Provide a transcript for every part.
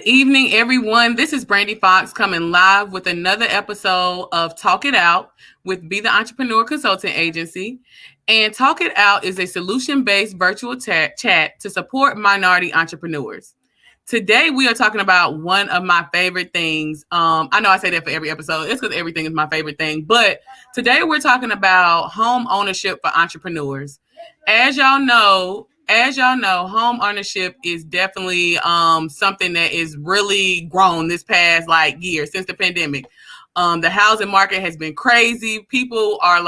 Good evening, everyone. This is Brandy Fox coming live with another episode of Talk It Out with Be the Entrepreneur Consulting Agency. And Talk It Out is a solution-based virtual chat to support minority entrepreneurs. Today, we are talking about one of my favorite things. I know I say that for every episode. It's because everything is my favorite thing. But today, we're talking about home ownership for entrepreneurs. As y'all know, home ownership is definitely something that is really grown this past year since the pandemic. The housing market has been crazy. People are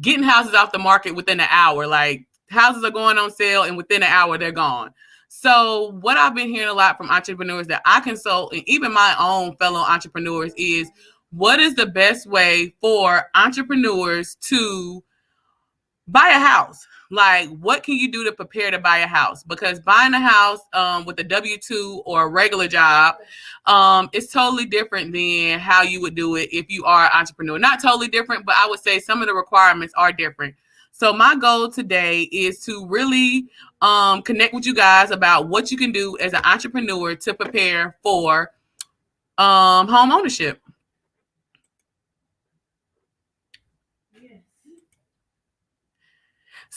getting houses off the market within an hour. Like houses are going on sale and within an hour they're gone. So what I've been hearing a lot from entrepreneurs that I consult and even my own fellow entrepreneurs is what is the best way for entrepreneurs to buy a house? Like, what can you do to prepare to buy a house? Because buying a house with a W-2 or a regular job is totally different than how you would do it if you are an entrepreneur. Not totally different, but I would say some of the requirements are different. So my goal today is to really connect with you guys about what you can do as an entrepreneur to prepare for home ownership.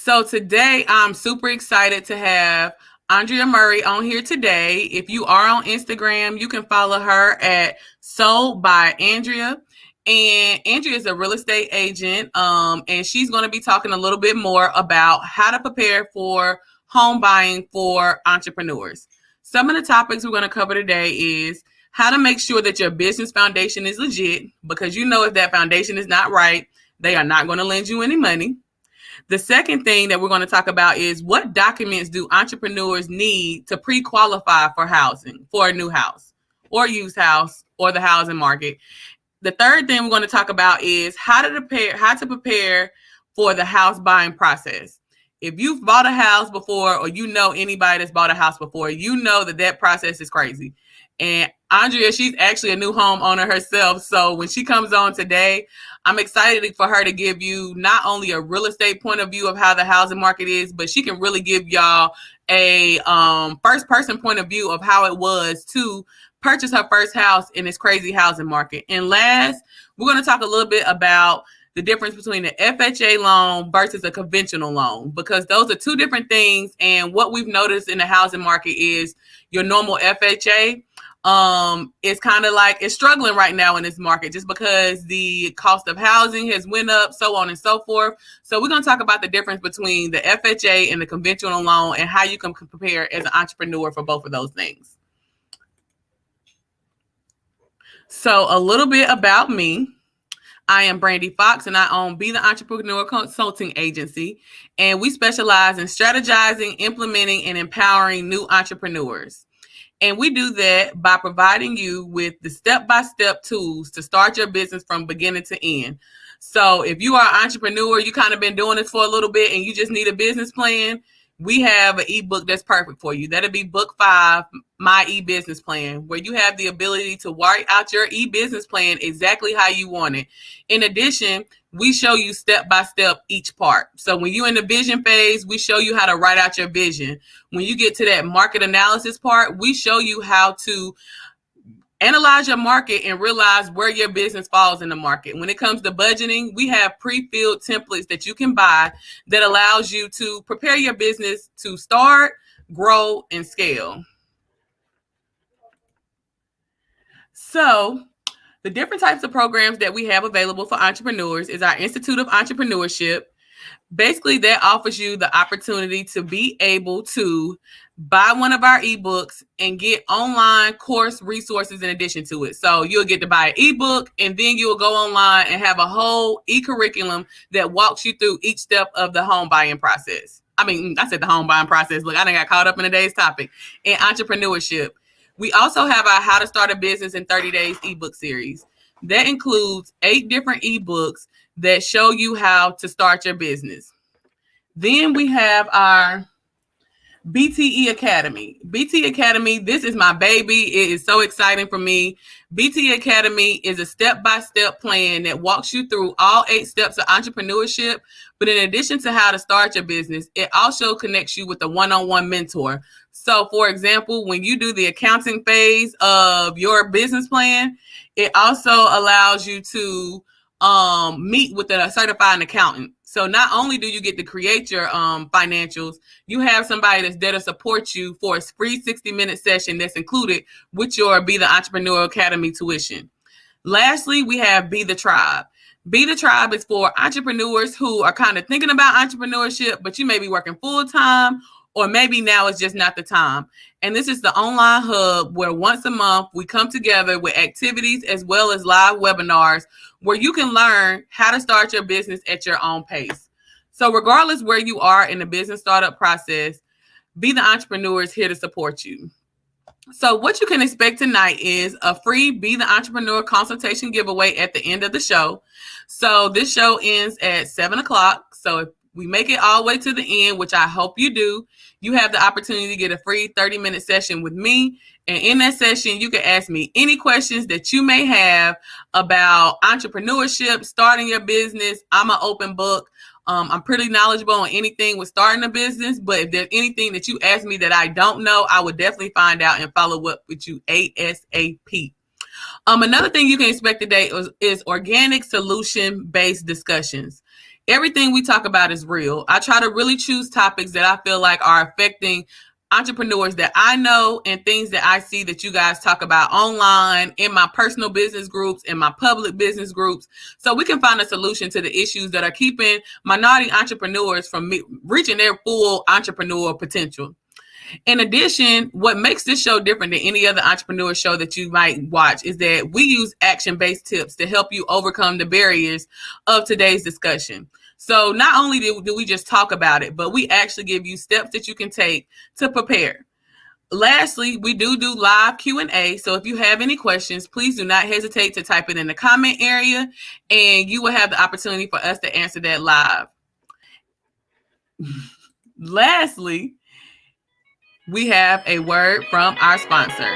So today, I'm super excited to have Andrea Murray on here today. If you are on Instagram, you can follow her at Sold by Andrea. And Andrea is a real estate agent, and she's going to be talking a little bit more about how to prepare for home buying for entrepreneurs. Some of the topics we're going to cover today is how to make sure that your business foundation is legit, because you know if that foundation is not right, they are not going to lend you any money. The second thing that we're going to talk about is what documents do entrepreneurs need to pre-qualify for housing, for a new house or used house or the housing market. The third thing we're going to talk about is how to prepare for the house buying process. If you've bought a house before or you know anybody that's bought a house before, you know that process is crazy. And Andrea, she's actually a new homeowner herself. So when she comes on today, I'm excited for her to give you not only a real estate point of view of how the housing market is, but she can really give y'all a first person point of view of how it was to purchase her first house in this crazy housing market. And last, we're going to talk a little bit about the difference between an FHA loan versus a conventional loan, because those are two different things. And what we've noticed in the housing market is your normal FHA it's kind of it's struggling right now in this market just because the cost of housing has went up, so on and so forth. So we're going to talk about the difference between the FHA and the conventional loan and how you can prepare as an entrepreneur for both of those things. So a little bit about me. I am Brandy Fox, and I own Be the Entrepreneur Consulting Agency, and we specialize in strategizing, implementing, and empowering new entrepreneurs. And we do that by providing you with the step-by-step tools to start your business from beginning to end. So if you are an entrepreneur, you kind of been doing this for a little bit and you just need a business plan, we have an ebook that's perfect for you. That'll be book 5, My E-Business Plan, where you have the ability to write out your e-business plan exactly how you want it. In addition, we show you step-by-step each part. So when you're in the vision phase, we show you how to write out your vision. When you get to that market analysis part, we show you how to analyze your market and realize where your business falls in the market. When it comes to budgeting, we have pre-filled templates that you can buy that allows you to prepare your business to start, grow, and scale. So the different types of programs that we have available for entrepreneurs is our Institute of Entrepreneurship. Basically, that offers you the opportunity to be able to buy one of our ebooks and get online course resources in addition to it. So you'll get to buy an ebook, and then you'll go online and have a whole e-curriculum that walks you through each step of the home buying process. I said the home buying process. Look, I done got caught up in today's topic in entrepreneurship. We also have our How to Start a Business in 30 Days ebook series. That includes 8 different ebooks that show you how to start your business. Then we have our BTE Academy. BT Academy, this is my baby. It is so exciting for me. BT Academy is a step-by-step plan that walks you through all 8 steps of entrepreneurship. But in addition to how to start your business, it also connects you with a one-on-one mentor. So, for example, when you do the accounting phase of your business plan, it also allows you to meet with a certified accountant. So not only do you get to create your financials, you have somebody that's there to support you for a free 60-minute session that's included with your Be the Entrepreneur Academy tuition. Lastly, we have Be the Tribe. Be the Tribe is for entrepreneurs who are kind of thinking about entrepreneurship, but you may be working full time, or maybe now is just not the time. And this is the online hub where once a month we come together with activities as well as live webinars where you can learn how to start your business at your own pace. So regardless where you are in the business startup process, Be the Entrepreneur is here to support you. So what you can expect tonight is a free Be the Entrepreneur consultation giveaway at the end of the show. So this show ends at 7 o'clock. So if we make it all the way to the end, which I hope you do, you have the opportunity to get a free 30-minute session with me. And in that session, you can ask me any questions that you may have about entrepreneurship, starting your business. I'm an open book. I'm pretty knowledgeable on anything with starting a business, but if there's anything that you ask me that I don't know, I would definitely find out and follow up with you ASAP. Another thing you can expect today is organic solution-based discussions. Everything we talk about is real. I try to really choose topics that I feel like are affecting entrepreneurs that I know and things that I see that you guys talk about online, in my personal business groups, in my public business groups, so we can find a solution to the issues that are keeping minority entrepreneurs from reaching their full entrepreneur potential. In addition, what makes this show different than any other entrepreneur show that you might watch is that we use action-based tips to help you overcome the barriers of today's discussion. So not only do we just talk about it, but we actually give you steps that you can take to prepare. Lastly, we do live Q&A. So if you have any questions, please do not hesitate to type it in the comment area, and you will have the opportunity for us to answer that live. Lastly, we have a word from our sponsor.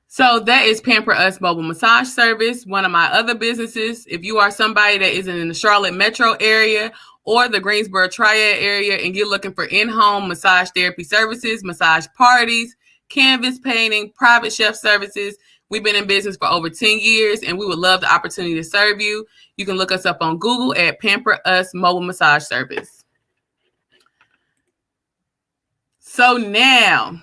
So that is Pamper Us Mobile Massage Service, one of my other businesses. If you are somebody that is in the Charlotte metro area or the Greensboro Triad area and you're looking for in-home massage therapy services, massage parties, canvas painting, private chef services, we've been in business for over 10 years and we would love the opportunity to serve you. You can look us up on Google at Pamper Us Mobile Massage Service. So now,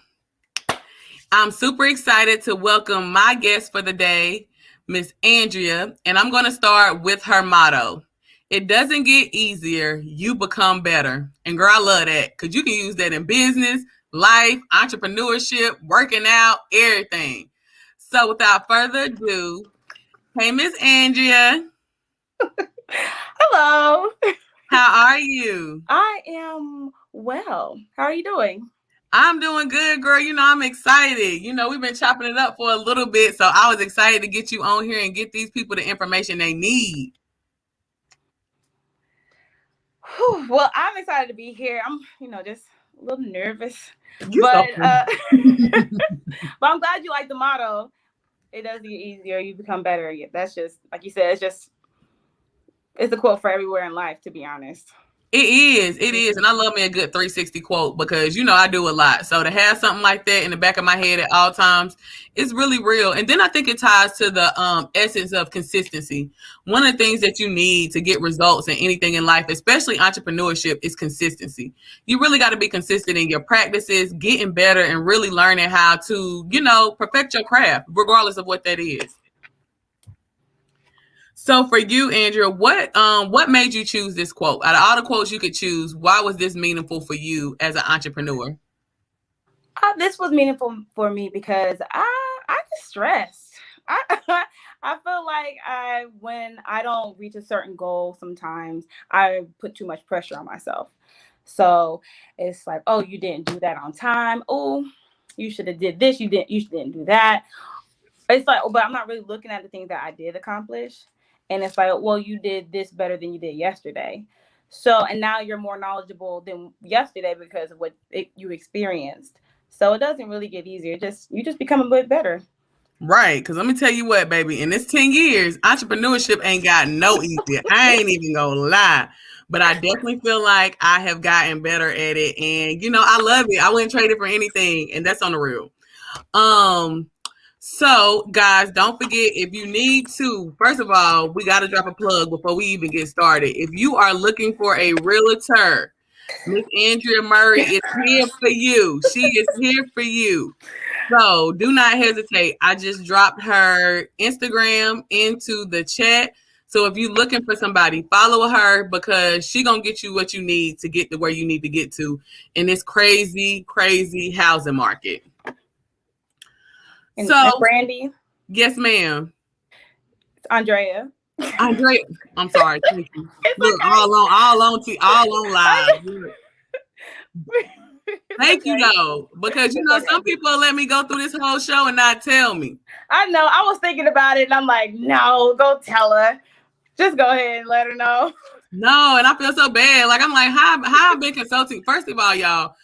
I'm super excited to welcome my guest for the day, Miss Andrea, and I'm going to start with her motto. It doesn't get easier, you become better. And girl, I love that because you can use that in business, life, entrepreneurship, working out, everything. So without further ado, hey, Miss Andrea. Hello. How are you? I am well. How are you doing? I'm doing good, girl. I'm excited. We've been chopping it up for a little bit, so I was excited to get you on here and get these people the information they need. Whew, well, I'm excited to be here. I'm, just a little nervous, You but so but I'm glad you like the motto. It does get easier, you become better. Yeah, that's just like you said. It's a quote for everywhere in life, to be honest. It is. And I love me a good 360 quote because, I do a lot. So to have something like that in the back of my head at all times is really real. And then I think it ties to the essence of consistency. One of the things that you need to get results in anything in life, especially entrepreneurship, is consistency. You really got to be consistent in your practices, getting better, and really learning how to, perfect your craft, regardless of what that is. So for you, Andrea, what made you choose this quote? Out of all the quotes you could choose, why was this meaningful for you as an entrepreneur? This was meaningful for me because I get stressed. I I feel like when I don't reach a certain goal, sometimes I put too much pressure on myself. So it's like, oh, you didn't do that on time. Oh, you should have did this. You didn't do that. It's like, but I'm not really looking at the things that I did accomplish. And it's like, well, you did this better than you did yesterday. So, and now you're more knowledgeable than yesterday because of what you experienced. So it doesn't really get easier. You just become a bit better. Right, because let me tell you what, baby, in this 10 years, entrepreneurship ain't got no easier. I ain't even gonna lie. But I definitely feel like I have gotten better at it. And, I love it. I wouldn't trade it for anything. And that's on the real. So, guys, don't forget, if you need to, first of all, we got to drop a plug before we even get started. If you are looking for a realtor, Miss Andrea Murray is here for you. She is here for you. So do not hesitate. I just dropped her Instagram into the chat. So if you're looking for somebody, follow her because she's going to get you what you need to get to where you need to get to in this crazy, crazy housing market. And Brandy? Yes, ma'am. It's Andrea. Andrea, I'm sorry. Thank you. Look, okay. all on live. Thank you, though, because some people let me go through this whole show and not tell me. I know. I was thinking about it, and I'm like, no, go tell her. Just go ahead and let her know. No, and I feel so bad. Like, I'm like, how I've been consulting. First of all, y'all,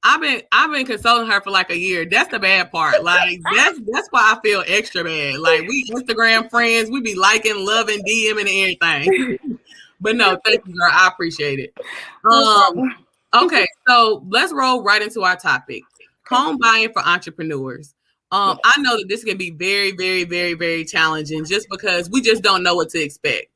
I've been consulting her for like a year. That's the bad part. Like, that's why I feel extra bad. Like, we Instagram friends, we be liking, loving, DMing, and everything. But no, thank you, girl. I appreciate it. Okay, so let's roll right into our topic: home buying for entrepreneurs. I know that this can be very, very, very, very challenging just because we just don't know what to expect.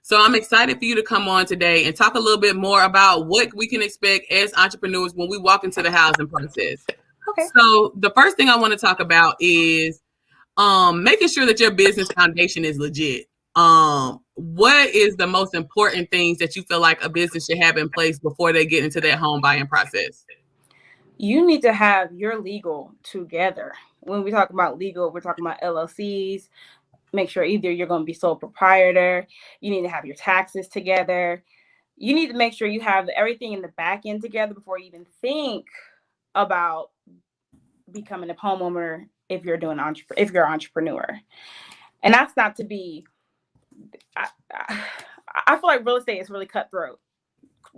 So I'm excited for you to come on today and talk a little bit more about what we can expect as entrepreneurs when we walk into the housing process. Okay. So the first thing I want to talk about is making sure that your business foundation is legit. What is the most important things that you feel like a business should have in place before they get into that home buying process? You need to have your legal together. When we talk about legal, we're talking about LLCs. Make sure either you're going to be sole proprietor. You need to have your taxes together. You need to make sure you have everything in the back end together before you even think about becoming a homeowner if you're an entrepreneur. And that's not to be. I feel like real estate is really cutthroat,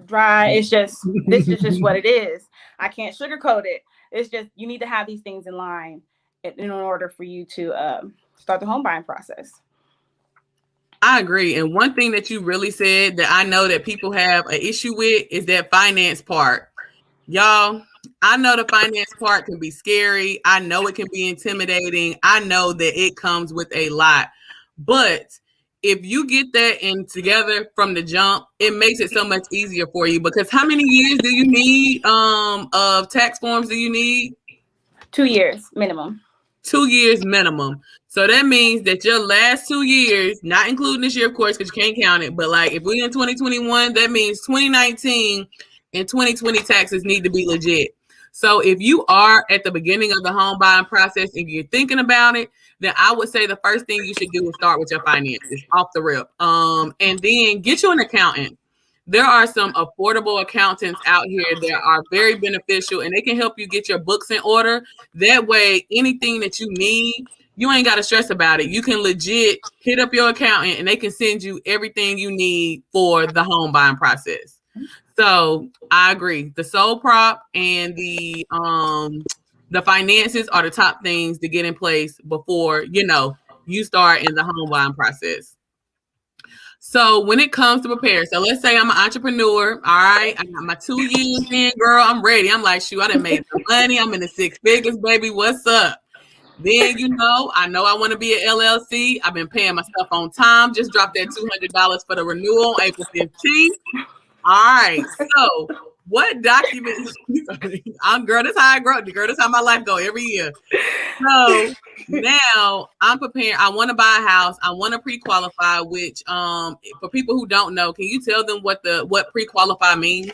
dry. It's just this is just what it is. I can't sugarcoat it. It's just you need to have these things in line in order for you to start the home buying process. I agree. And one thing that you really said that I know that people have an issue with is that finance part. Y'all, I know the finance part can be scary. I know it can be intimidating. I know that it comes with a lot. But if you get that in together from the jump, it makes it so much easier for you. Because how many years do you need of tax forms do you need? 2 years minimum. 2 years minimum. So that means that your last 2 years, not including this year, of course, because you can't count it, but like if we're in 2021, that means 2019 and 2020 taxes need to be legit. So if you are at the beginning of the home buying process and you're thinking about it, then I would say the first thing you should do is start with your finances off the rip. And then get you an accountant. There are some affordable accountants out here that are very beneficial and they can help you get your books in order. That way, anything that you need, you ain't got to stress about it. You can legit hit up your accountant and they can send you everything you need for the home buying process. So I agree. The sole prop and the finances are the top things to get in place before, you start in the home buying process. So when it comes to prepare, so let's say I'm an entrepreneur. All right, I got my 2 years in, girl. I'm ready. I'm like, shoot, I done made some money. I'm in the six figures, baby. What's up? Then I know I want to be an LLC. I've been paying my stuff on time. Just dropped that $200 for the renewal on April 15th. All right. So what documents? I'm girl. That's how I grow. Girl, that's how my life go every year. So now I'm preparing. I want to buy a house. I want to pre-qualify. Which for people who don't know, can you tell them what pre-qualify means?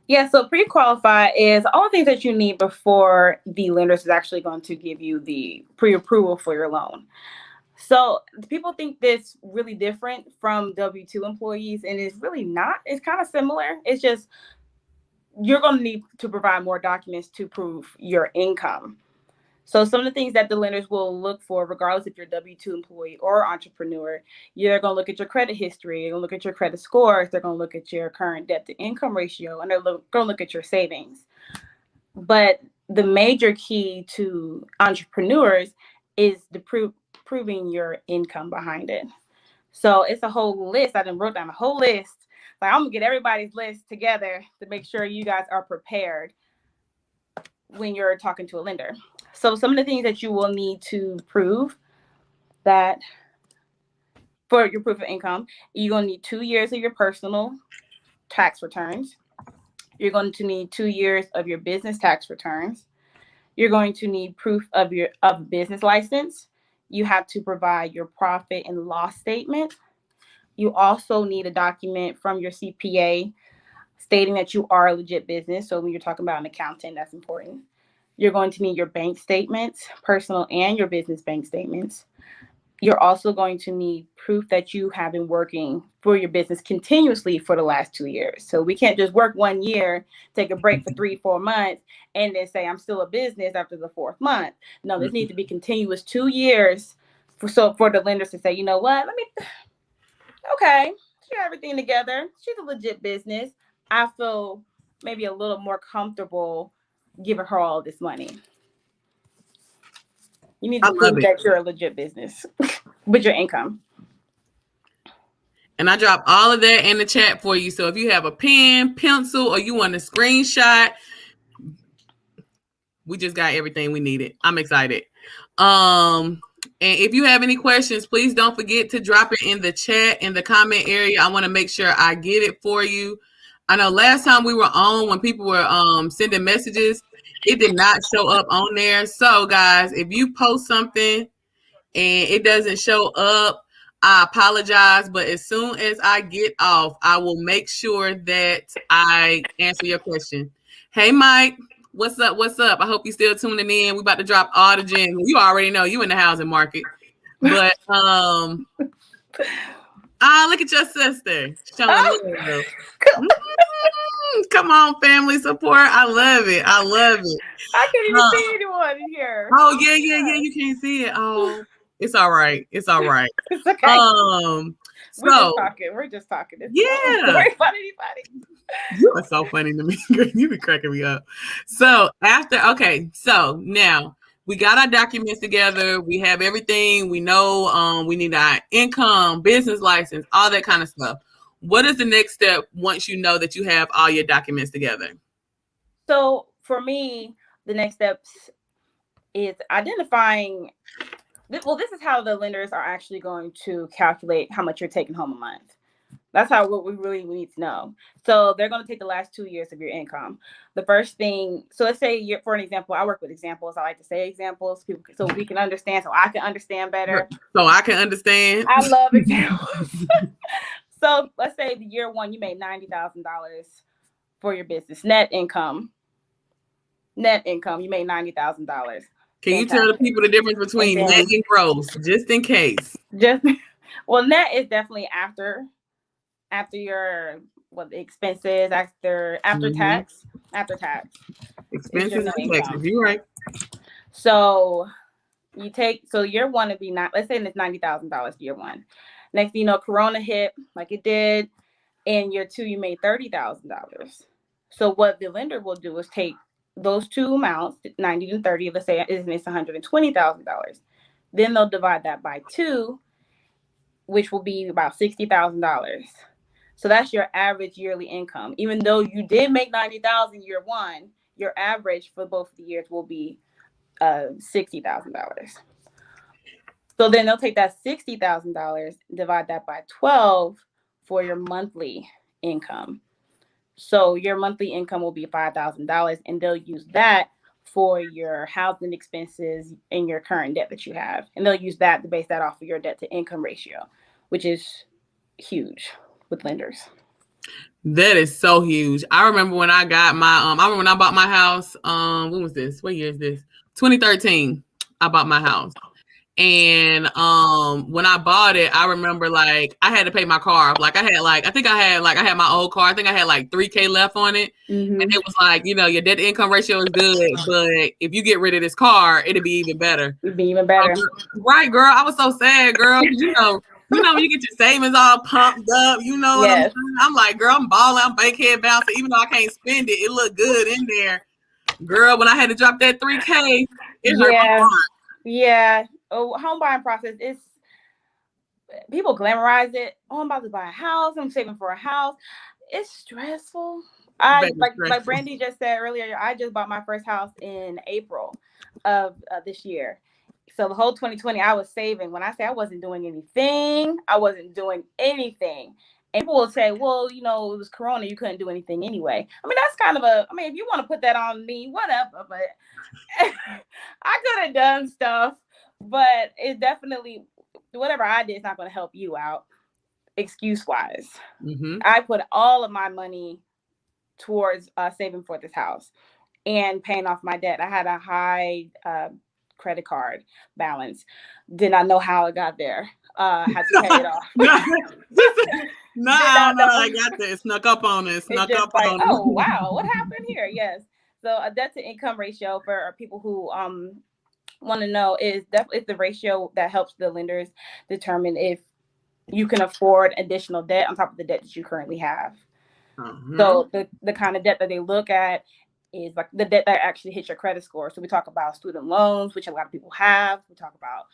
Yeah, so pre-qualify is all the things that you need before the lender is actually going to give you the pre-approval for your loan. So people think this really different from W-2 employees, and it's really not. It's kind of similar. It's just you're going to need to provide more documents to prove your income. So some of the things that the lenders will look for, regardless if you're a W-2 employee or entrepreneur, you're going to look at your credit history, you're going to look at your credit scores, they're going to look at your current debt to income ratio, and they're going to look at your savings. But the major key to entrepreneurs is proving your income behind it. So it's a whole list. I done wrote down a whole list. Like, I'm going to get everybody's list together to make sure you guys are prepared when you're talking to a lender. So some of the things that you will need to prove that for your proof of income, you're going to need 2 years of your personal tax returns. You're going to need 2 years of your business tax returns. You're going to need proof of your business license. You have to provide your profit and loss statement. You also need a document from your CPA stating that you are a legit business. So when you're talking about an accountant, that's important. You're going to need your bank statements, personal and your business bank statements. You're also going to need proof that you have been working for your business continuously for the last 2 years. So we can't just work 1 year, take a break for 3-4 months, and then say I'm still a business after the 4th month. No, this needs to be continuous 2 years for the lenders to say, you know what, okay, she got everything together. She's a legit business. I feel maybe a little more comfortable giving her all this money. You need to prove that you're a legit business with your income. And I drop all of that in the chat for you. So if you have a pen, pencil, or you want a screenshot, we just got everything we needed. I'm excited. And if you have any questions, please don't forget to drop it in the chat, in the comment area. I want to make sure I get it for you. I know last time we were on, when people were sending messages, it did not show up on there. So guys, if you post something and it doesn't show up, I apologize. But as soon as I get off, I will make sure that I answer your question. Hey, Mike. What's up? What's up? I hope you're still tuning in. We about to drop all the gems. You already know you in the housing market. But look at your sister showing love. Come on, family support. I love it. I love it. I can't even see anyone in here. Oh, yeah. You can't see it. Oh, it's all right. It's all right. It's okay. So we're just talking. Yeah. Don't worry about anybody. You are so funny to me. You be cracking me up. So so now we got our documents together. We have everything. We know we need our income, business license, all that kind of stuff. What is the next step once you know that you have all your documents together? So for me, the next steps is identifying. Well, this is how the lenders are actually going to calculate how much you're taking home a month. That's what we really need to know. So they're going to take the last 2 years of your income. The first thing, so let's say for an example, I work with examples. I like to say examples so we can understand, so I can understand better. So I can understand. I love examples. So let's say the year one, you made $90,000 for your business. Net income, you made $90,000. Can you tell the people the difference between net and gross, just in case? Well, net is definitely after your the expenses, after tax. Expenses and taxes. You're right. So year one would be let's say it's $90,000 year one. Next, Corona hit like it did. In year two, you made $30,000. So what the lender will do is take those two amounts, 90 and 30, let's say it's $120,000. Then they'll divide that by 2, which will be about $60,000. So that's your average yearly income. Even though you did make 90,000 year one, your average for both of the years will be $60,000. So then they'll take that $60,000, divide that by 12 for your monthly income. So your monthly income will be $5,000, and they'll use that for your housing expenses and your current debt that you have. And they'll use that to base that off of your debt to income ratio, which is huge with lenders. That is so huge. I remember when I got my I remember when I bought my house. When was this? What year is this? 2013. I bought my house. And when I bought it, I remember like I had to pay my car off. Like I had my old car. I think I had like 3K left on it. And Mm-hmm. it was like, your debt to income ratio is good, but if you get rid of this car, it'll be even better. It'd be even So, better. right, girl. I was so sad, girl. When you get your savings all pumped up, you know what I'm Yes. saying? I'm like, girl, I'm balling, I'm bankhead bouncing. Even though I can't spend it, it looked good in there. Girl, when I had to drop that 3K, it hurt my Yeah. heart. Yeah. Oh, home buying process is, people glamorize it. Oh, I'm about to buy a house. I'm saving for a house. It's stressful. I Baby like stressful. Brandy just said earlier. I just bought my first house in April of this year. So the whole 2020, I was saving. When I say I wasn't doing anything, I wasn't doing anything. And people will say, "Well, it was Corona. You couldn't do anything anyway." I mean, that's kind of a. I mean, if you want to put that on me, whatever. But I could have done stuff, but it definitely, whatever I did is not going to help you out, excuse wise. Mm-hmm. I put all of my money towards saving for this house and paying off my debt. I had a high credit card balance. Did not know how it got there. Had to pay it off. No, I Did not don't know. I know. got that. It snuck up on us. It's Snuck just up like, on oh us. wow, what happened here? Yes. So a debt to income ratio for people who want to know is definitely the ratio that helps the lenders determine if you can afford additional debt on top of the debt that you currently have. Uh-huh. So the kind of debt that they look at is like the debt that actually hits your credit score. So we talk about student loans, which a lot of people have. We talk about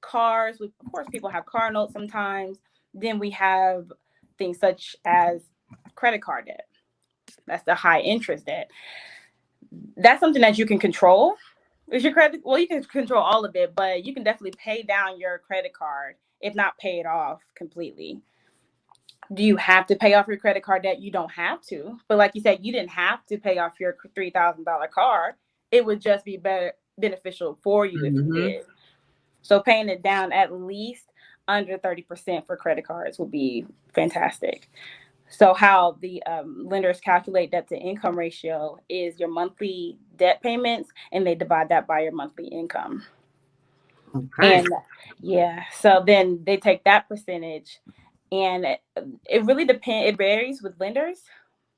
cars. Of course, people have car notes sometimes. Then we have things such as credit card debt. That's the high interest debt. That's something that you can control. Is your credit? Well, you can control all of it, but you can definitely pay down your credit card, if not pay it off completely. Do you have to pay off your credit card debt? You don't have to. But like you said, you didn't have to pay off your $3,000 car. It would just be beneficial for you if you Mm-hmm. did. So paying it down at least under 30% for credit cards would be fantastic. So how the lenders calculate debt to income ratio is your monthly debt payments, and they divide that by your monthly income. Okay. And yeah, so then they take that percentage, and it really depends. It varies with lenders,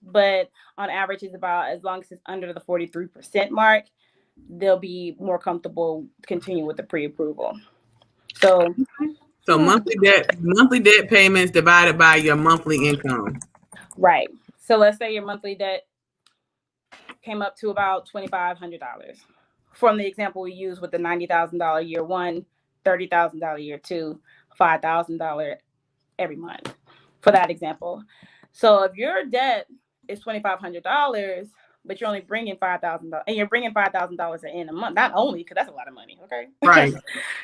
but on average, it's about, as long as it's under the 43% mark, they'll be more comfortable continuing with the pre-approval. So So monthly debt payments divided by your monthly income. right. So let's say your monthly debt came up to about $2,500. From the example we use with the $90,000 year one, $30,000 year two, $5,000 every month for that example. So if your debt is $2,500, but you're only bringing $5,000, and you're bringing $5,000 in a month, not only because that's a lot of money, okay? Right.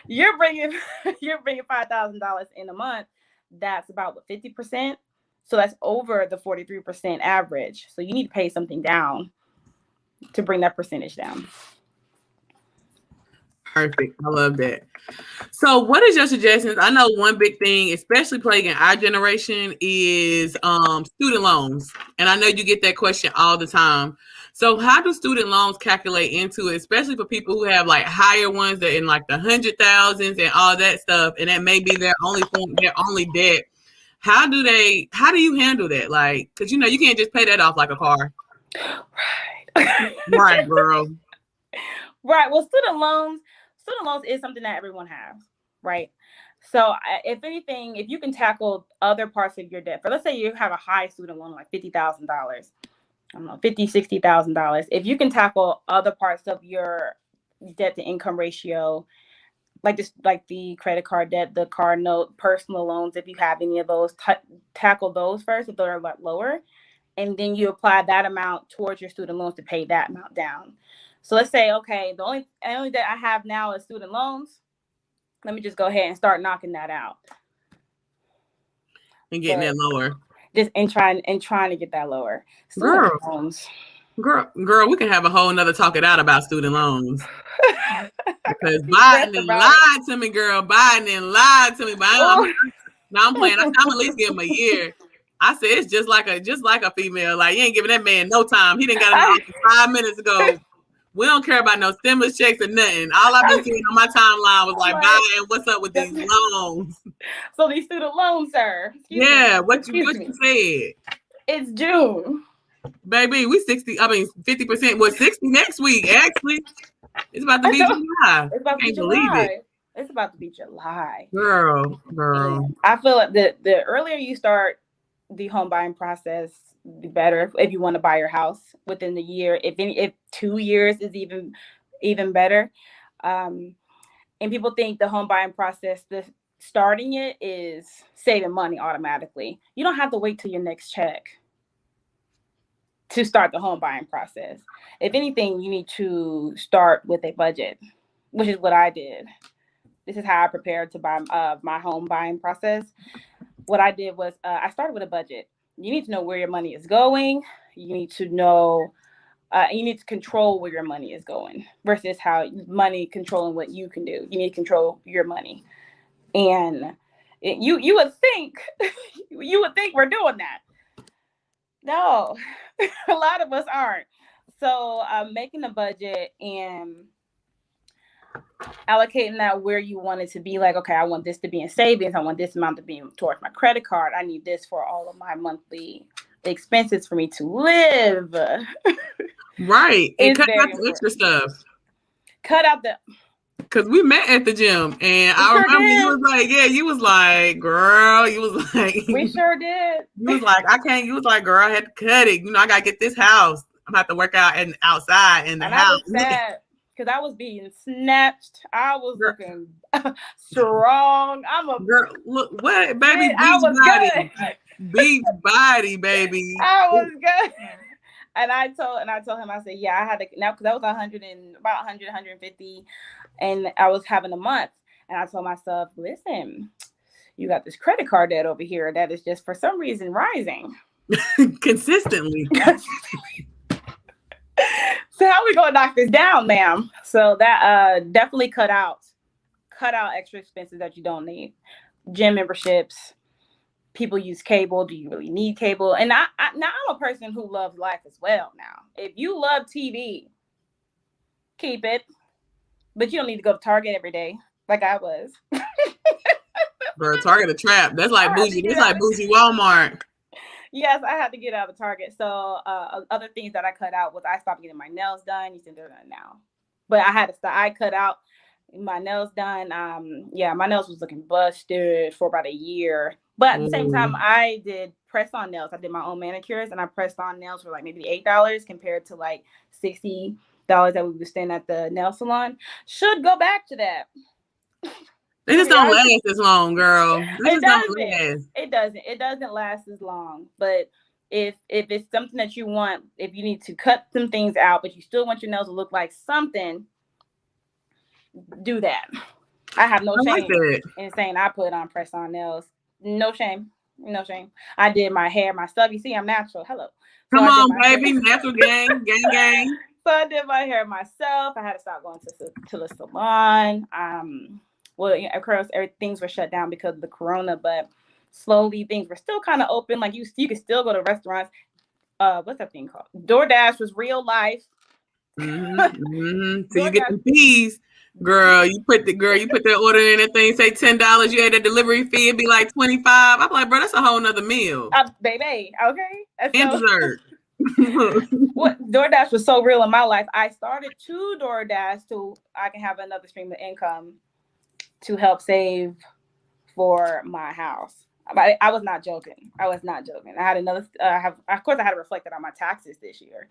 you're bringing you're bringing $5,000 in a month. That's about what, 50%. So that's over the 43% average. So you need to pay something down to bring that percentage down. Perfect. I love that. So, what is your suggestions? I know one big thing, especially plaguing our generation, is student loans, and I know you get that question all the time. So, how do student loans calculate into it, especially for people who have like higher ones that in like the 100,000s and all that stuff, and that may be their only form, their only debt. How do you handle that? Like, because you can't just pay that off like a car. Right. Right, girl. Right. Well, student loans is something that everyone has, right? So, if anything, if you can tackle other parts of your debt, for let's say you have a high student loan, like $50,000, I don't know, $50,000, $60,000. If you can tackle other parts of your debt to income ratio like the credit card debt, the car note, personal loans. If you have any of those, tackle those first if they're a lot lower, and then you apply that amount towards your student loans to pay that amount down. So let's say, okay, the only debt I have now is student loans. Let me just go ahead and start knocking that out and getting that lower. Just and trying to get that lower. Girl, Student loans. Girl, we can have a whole nother talk it out about student loans. Because Stressed Biden about lied to me, girl. Biden lied to me. But I'm playing. I'm at least give him a year. I said it's just like a female. Like, you ain't giving that man no time. He didn't got in the office 5 minutes ago. We don't care about no stimulus checks or nothing. All I've been seeing on my timeline was like, Biden, what's up with these loans? So these student loans, sir. Yeah, what you said? It's June. Baby, we 50%. Well, 60 next week, actually. It's about to be July. It's about to be July. It's about to be July. Girl. And I feel like the earlier you start the home buying process, the better. If you want to buy your house within the year, if 2 years is even better. And people think the home buying process, starting it is saving money automatically. You don't have to wait till your next check to start the home buying process. If anything, you need to start with a budget, which is what I did. This is how I prepared to buy my home buying process. What I did was I started with a budget. You need to know where your money is going. You need to know, you need to control where your money is going versus how money controlling what you can do. You need to control your money. And you would think, we're doing that. No, a lot of us aren't. So making a budget and allocating that where you want it to be, like, okay, I want this to be in savings. I want this amount to be towards my credit card. I need this for all of my monthly expenses for me to live. Right. And cut out the extra stuff. Cut out the... Because we met at the gym, and I remember you was like, girl, you was like, we sure did. You was like, I can't. You was like, girl, I had to cut it. I gotta get this house. I'm gonna have to work out and outside in the house. I was sad because I was being snatched. I was looking strong. I'm a girl. Look, what, baby? Beach body, baby. I was good. And I told him, I said, yeah, I had to now because that was 150, and I was having a month. And I told myself, listen, you got this credit card debt over here that is just for some reason rising consistently. So how we gonna knock this down, ma'am? So that definitely cut out extra expenses that you don't need. Gym memberships. People use cable. Do you really need cable? And now I'm a person who loves life as well. Now, if you love TV, keep it, but you don't need to go to Target every day like I was. Bro, Target a trap. That's like bougie. That's like bougie Walmart. Yes, I had to get out of Target. So other things that I cut out was I stopped getting my nails done. You said they're done now, but I had to stop. I cut out my nails done. My nails was looking busted for about a year. But at the same time, I did press-on nails. I did my own manicures, and I pressed on nails for like maybe $8 compared to like $60 that we would spend at the nail salon. Should go back to that. They just don't last as long, girl. It doesn't last as long. But if it's something that you want, if you need to cut some things out, but you still want your nails to look like something, do that. I have no shame in saying I put on press-on nails. No shame. I did my hair, my stuff. You see, I'm natural. Hello. Come on, baby. Natural gang. So I did my hair myself. I had to stop going to the salon. Of course, things were shut down because of the corona, but slowly things were still kind of open. Like you could still go to restaurants. What's that thing called? DoorDash was real life. Mm-hmm. So you get the fees. Girl, you put that order in, that thing say $10. You had a delivery fee, it'd be like $25. I'm like, bro, that's a whole nother meal. Baby, okay. And dessert. DoorDash was so real in my life. I started to DoorDash so I can have another stream of income to help save for my house. I was not joking. I had another. Of course, I had to reflect it on my taxes this year.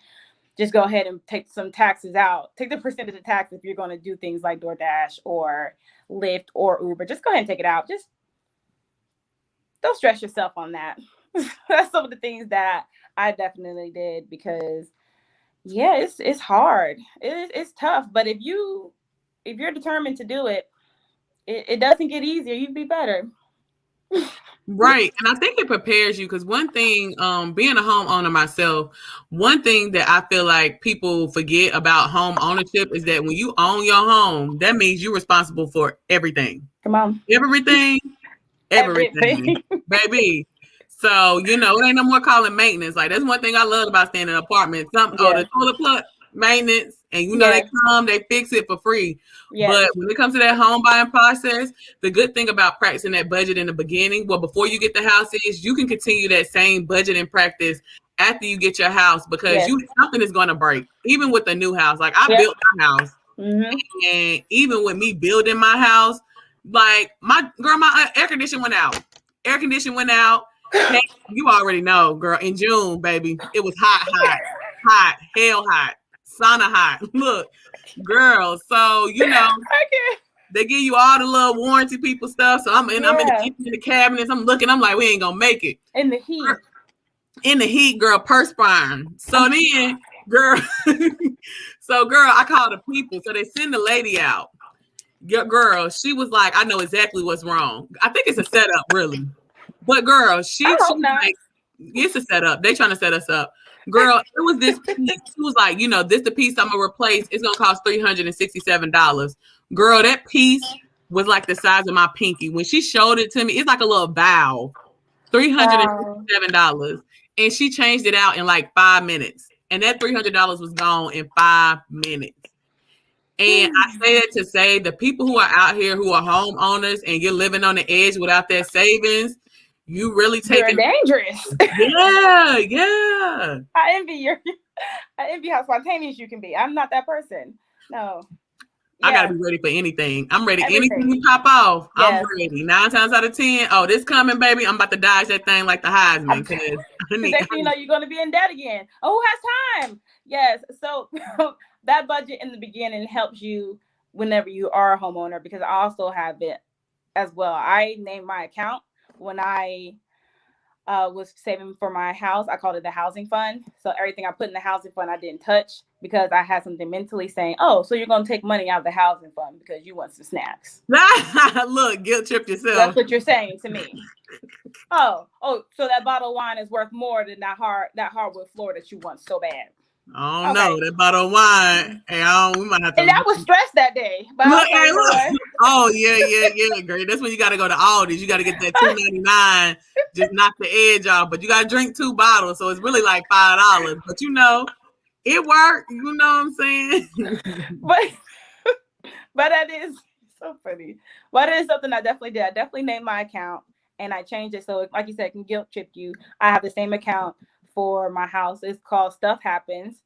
just go ahead and take some taxes out. Take the percentage of tax if you're going to do things like DoorDash or Lyft or Uber. Just go ahead and take it out. Just don't stress yourself on that. That's some of the things that I definitely did because, yeah, it's hard. It's tough. But if you're determined to do it, it doesn't get easier. You'd be better. Right. And I think it prepares you because one thing, being a homeowner myself, one thing that I feel like people forget about home ownership is that when you own your home, that means you're responsible for everything. Come on. Everything, baby. So, it ain't no more calling maintenance. Like, that's one thing I love about staying in an apartment. The toilet plug maintenance, and they come, they fix it for free. Yes. But when it comes to that home buying process, the good thing about practicing that budget in the beginning, before you get the house is you can continue that same budgeting practice after you get your house because something is going to break. Even with a new house. Like, I built my house. Mm-hmm. And even with me building my house, like, my air conditioner went out. Hey, you already know, girl. In June, baby, it was hot, hell hot, sauna hot. Look, girl. So they give you all the little warranty people stuff. So I'm in the cabinets. I'm looking. I'm like, we ain't gonna make it in the heat. Girl, perspiring. So then, girl. Girl, I called the people. So they send the lady out. Girl, she was like, I know exactly what's wrong. I think it's a setup, really. But girl, she's like, it's a setup. They trying to set us up. Girl, it was this piece. She was like, this the piece I'm gonna replace. It's gonna cost $367. Girl, that piece was like the size of my pinky. When she showed it to me, it's like a little valve. $367. And she changed it out in like 5 minutes. And that $300 was gone in 5 minutes. And I say that to say the people who are out here who are homeowners and you're living on the edge without that savings, you really You're dangerous. Yeah. I envy how spontaneous you can be. I'm not that person. No. I gotta be ready for anything. I'm ready. Anything you pop off, I'm ready. 9 times out of 10, this coming, baby. I'm about to dodge that thing like the Heisman. Because you're gonna be in debt again. Oh, who has time? Yes. So that budget in the beginning helps you whenever you are a homeowner because I also have it as well. I named my account when I was saving for my house. I called it the housing fund. So everything I put in the housing fund, I didn't touch because I had something mentally saying, so you're going to take money out of the housing fund because you want some snacks. Look, guilt trip yourself. That's what you're saying to me. So that bottle of wine is worth more than that hardwood floor that you want so bad. Oh no, that bottle of wine. Hey, we might have to. And I was stressed that day. But look. Oh yeah, great. That's when you got to go to Aldi's. You got to get that $2.99. Just knock the edge off. But you got to drink 2 bottles, so it's really like $5. But it worked. You know what I'm saying? but that is so funny. But it is something I definitely did. I definitely named my account and I changed it so, like you said, it can guilt trip you. I have the same account for my house. It's called Stuff Happens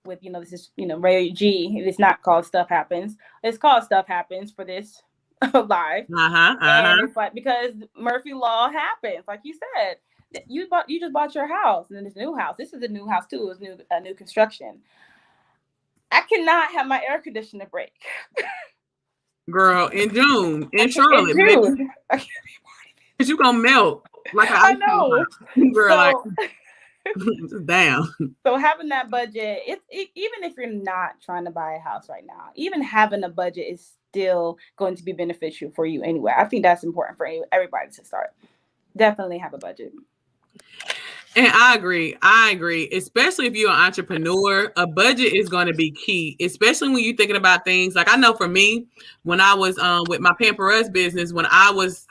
with, this is, Ray G. It's not called Stuff Happens. It's called Stuff Happens for this live. And it's like, because Murphy Law happens, like you said, you just bought your house and then this new house. This is a new house too. It was a new construction. I cannot have my air conditioner break. Girl, in June, in Charlotte, because you're going to melt. Like I know. Girl, damn. So having that budget, even if you're not trying to buy a house right now, even having a budget is still going to be beneficial for you anyway. I think that's important for everybody to start. Definitely have a budget. And I agree. Especially if you're an entrepreneur, a budget is going to be key, especially when you're thinking about things. Like I know for me, when I was with my Pamper Us business, when I was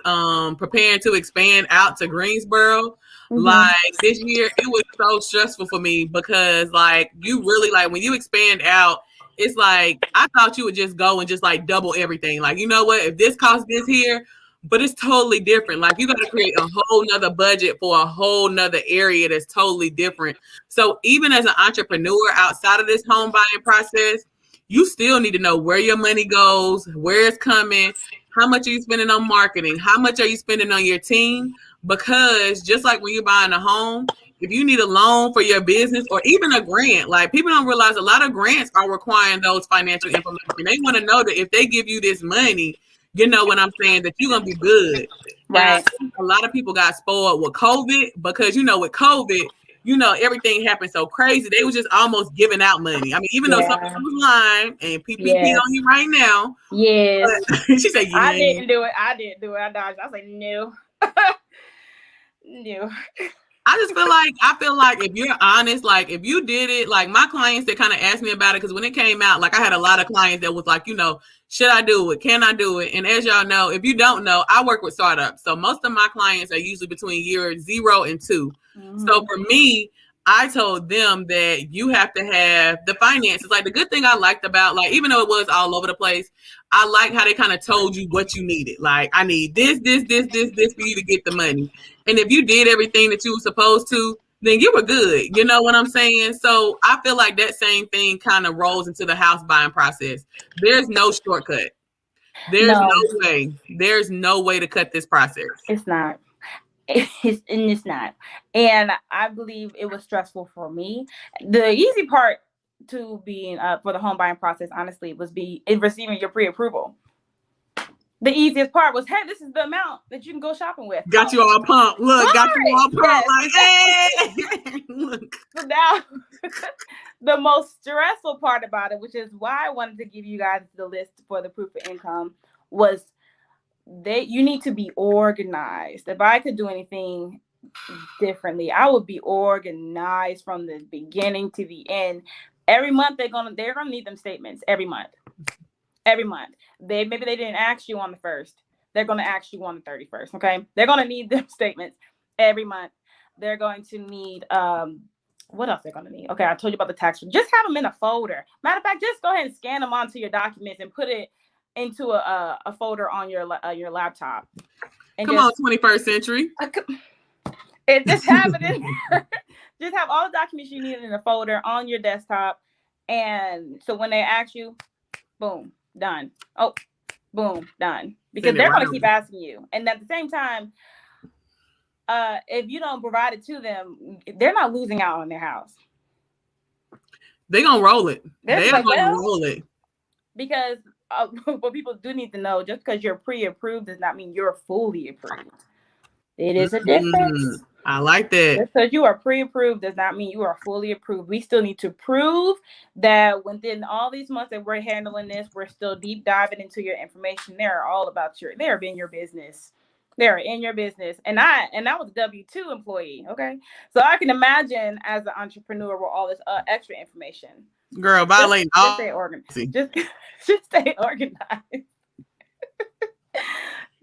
preparing to expand out to Greensboro, like this year, it was so stressful for me because like you really like when you expand out, it's like I thought you would just go and just like double everything. Like, you know what, if this costs this here, but it's totally different. Like you got to create a whole nother budget for a whole nother area that's totally different. So even as an entrepreneur outside of this home buying process, you still need to know where your money goes, where it's coming, how much are you spending on marketing, how much are you spending on your team? Because just like when you're buying a home, if you need a loan for your business or even a grant, like people don't realize a lot of grants are requiring those financial information. They want to know that if they give you this money, you know what I'm saying, that you're gonna be good. And I Right. think a lot of people got spoiled with COVID because with COVID, everything happened so crazy. They was just almost giving out money. I mean, even though some Yeah. people was lying and PPP Yes. on you right now, Yes. but she said, I yeah. didn't do it. I dodged. I was like, no. No. I feel like if you're honest, like if you did it, like my clients that kind of asked me about it, because when it came out, like I had a lot of clients that was like, should I do it? Can I do it? And as y'all know, if you don't know, I work with startups. So most of my clients are usually between year 0 and 2. Mm-hmm. So for me, I told them that you have to have the finances. Like the good thing I liked about, like, even though it was all over the place, I like how they kind of told you what you needed. Like, I need this for you to get the money. And if you did everything that you were supposed to, then you were good. You know what I'm saying? So I feel like that same thing kind of rolls into the house buying process. There's no shortcut. There's No, no way. There's no way to cut this process. it's not. It's not. And I believe it was stressful for me. The easy part to being for the home buying process, honestly, was receiving your pre-approval. The easiest part was, hey, this is the amount that you can go shopping with. Got you all pumped. Look, got you all pumped. Yes. Like, hey, look. So now, the most stressful part about it, which is why I wanted to give you guys the list for the proof of income, was you need to be organized. If I could do anything differently, I would be organized from the beginning to the end. Every month they're gonna need them statements every month. Every month. Maybe they didn't ask you on the 1st. They're gonna ask you on the 31st. Okay. They're gonna need them statements every month. They're going to need what else they're gonna need? Okay, I told you about the tax. Just have them in a folder. Matter of fact, just go ahead and scan them onto your documents and put it into a folder on your laptop. And Come on, 21st century. And just have it in there. Just have all the documents you need in a folder on your desktop. And so when they ask you, boom, done. Oh, boom, done. Because they're going to keep asking you. And at the same time, if you don't provide it to them, they're not losing out on their house. They're going to roll it. They're going to roll it. Because what people do need to know, just because you're pre-approved does not mean you're fully approved. It is a difference. I like that. Just because you are pre-approved does not mean you are fully approved. We still need to prove that within all these months that we're handling this, we're still deep diving into your information. They're all about they're in your business. They're in your business. And I was a W-2 employee. Okay. So I can imagine as an entrepreneur with all this extra information. Girl, violating all. Just stay organized. Just stay organized.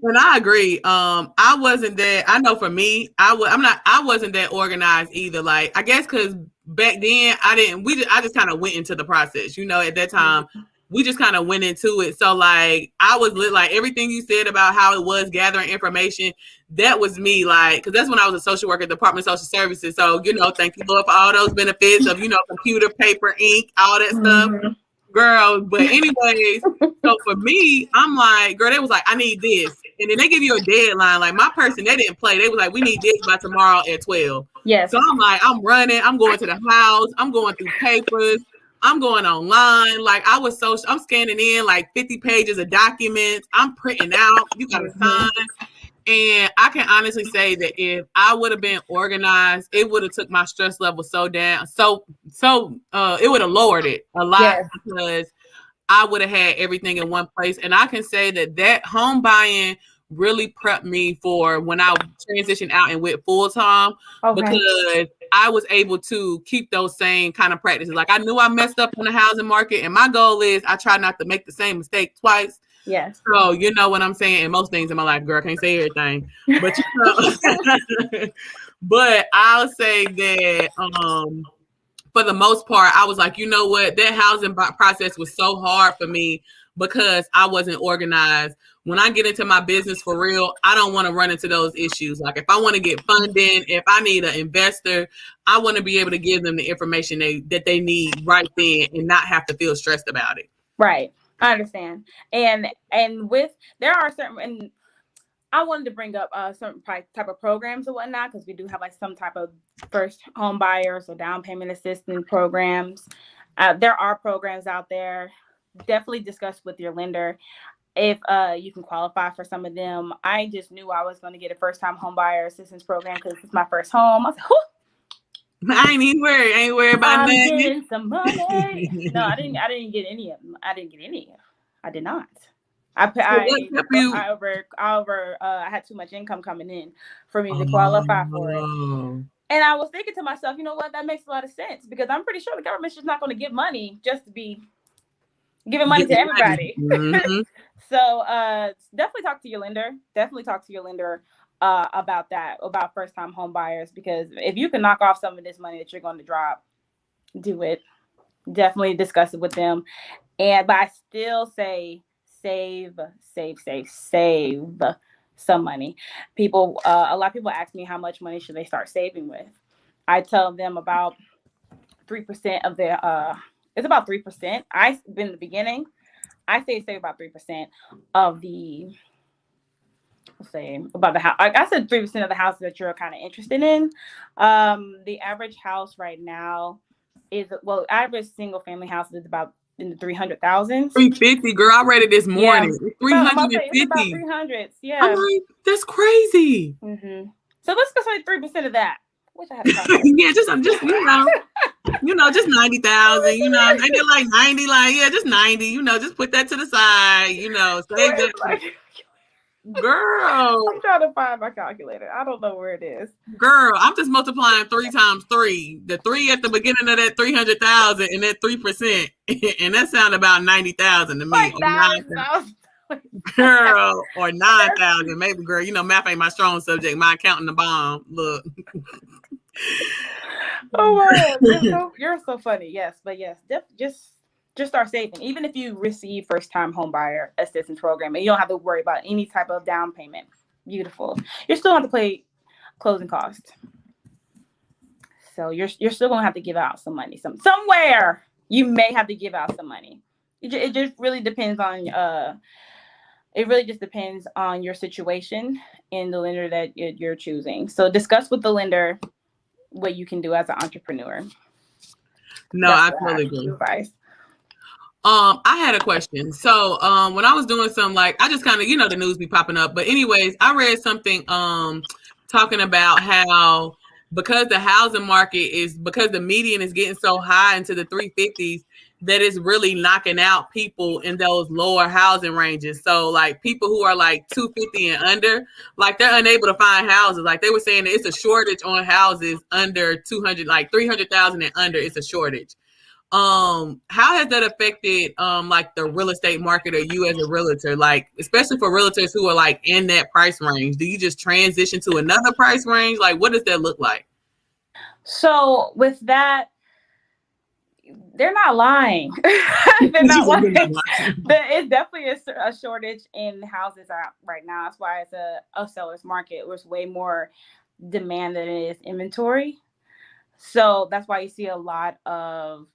And I agree. I wasn't that. I know for me, I wasn't that organized either. Like, I guess because back then I just kind of went into the process. At that time, we just kind of went into it. So like, I was like everything you said about how it was gathering information. That was me, like, because that's when I was a social worker at the Department of Social Services. So thank you, Lord, for all those benefits of computer, paper, ink, all that stuff. Girl, but anyways, so for me, I'm like, girl, they was like, I need this. And then they give you a deadline. Like my person, they didn't play. They was like, we need this by tomorrow at 12. Yes. So I'm like, I'm running. I'm going to the house. I'm going through papers. I'm going online. Like I'm scanning in like 50 pages of documents. I'm printing out. You got to sign. And I can honestly say that if I would have been organized, it would have took my stress level so down. So it would have lowered it a lot because I would have had everything in one place. And I can say that home buying really prepped me for when I transitioned out and went full time because I was able to keep those same kind of practices. Like I knew I messed up in the housing market, and my goal is I try not to make the same mistake twice. Yes. So you know what I'm saying? And most things in my life, girl, I can't say everything. But but I'll say that for the most part, I was like, you know what? That housing process was so hard for me because I wasn't organized. When I get into my business for real, I don't want to run into those issues. Like if I want to get funding, if I need an investor, I want to be able to give them the information that they need right then and not have to feel stressed about it. Right. I understand. And there are certain, and I wanted to bring up certain type of programs and whatnot, because we do have like some type of first home buyers or down payment assistance programs. There are programs out there. Definitely discuss with your lender if you can qualify for some of them. I just knew I was going to get a first time home buyer assistance program because it's my first home. I was like, I ain't worried about I'm nothing. getting some money. No, I didn't. I didn't get any of them. I didn't get any. I did not. So what kept you? I had too much income coming in for me to qualify for it. Oh, And I was thinking to myself, you know what? That makes a lot of sense, because I'm pretty sure the government's just not going to give money just to be giving money get to money. everybody. Mm-hmm. So definitely talk to your lender. Definitely talk to your lender about that, about first time home buyers, because if you can knock off some of this money that you're going to drop, do it. Definitely discuss it with them. But I still say save, save some money. People, a lot of people ask me how much money should they start saving with. I tell them about 3% of their. It's about 3%. I in the beginning, I say save about 3% of the. Let's say about the house. I said 3% of the houses that you're kind of interested in. The average house right now is, well, average single family house is about in the 300,000s. 350, girl. I read it this Yeah, morning. Three about I'm hundred about to and say it's about fifty. 300s. I'm Yeah. like, that's crazy. So let's go say 3% of that. Wish I had a calculator. Yeah, just just 90,000. They get like 90. Like, yeah, just 90. Just put that to the side. Save Where's that. my? Girl, I'm trying to find my calculator. I don't know where it is. girl, I'm just multiplying 3 times 3. The 3 at the beginning of that 300,000 and that 3%, and that sound about 90,000 to me, Like or 9,000. 9,000. Girl, or 9,000, maybe. Girl, math ain't my strong subject. My accounting the bomb. Look. Oh my God, you're so funny. Yes, but yes, just start saving. Even if you receive first time home buyer assistance program, and you don't have to worry about any type of down payment. Beautiful. You're still have to pay closing costs. So you're still gonna have to give out some money. Somewhere you may have to give out some money. It just really depends on it really just depends on your situation and the lender that you're choosing. So discuss with the lender what you can do as an entrepreneur. No, That's I what I totally have agree. advice. I had a question. So, when I was doing some, like, I just kind of, the news be popping up. But anyways, I read something talking about how, because the housing market because the median is getting so high into the 350s, that it's really knocking out people in those lower housing ranges. So, like, people who are like 250 and under, like, they're unable to find houses. Like, they were saying that it's a shortage on houses under 200, like 300,000 and under. It's a shortage. How has that affected like the real estate market, or you as a realtor, like, especially for realtors who are like in that price range? Do you just transition to another price range? Like, what does that look like? So with that, they're not lying. They're not lying. It's definitely a shortage in houses right now. That's why it's a seller's market. There's way more demand than it is inventory. So that's why you see a lot of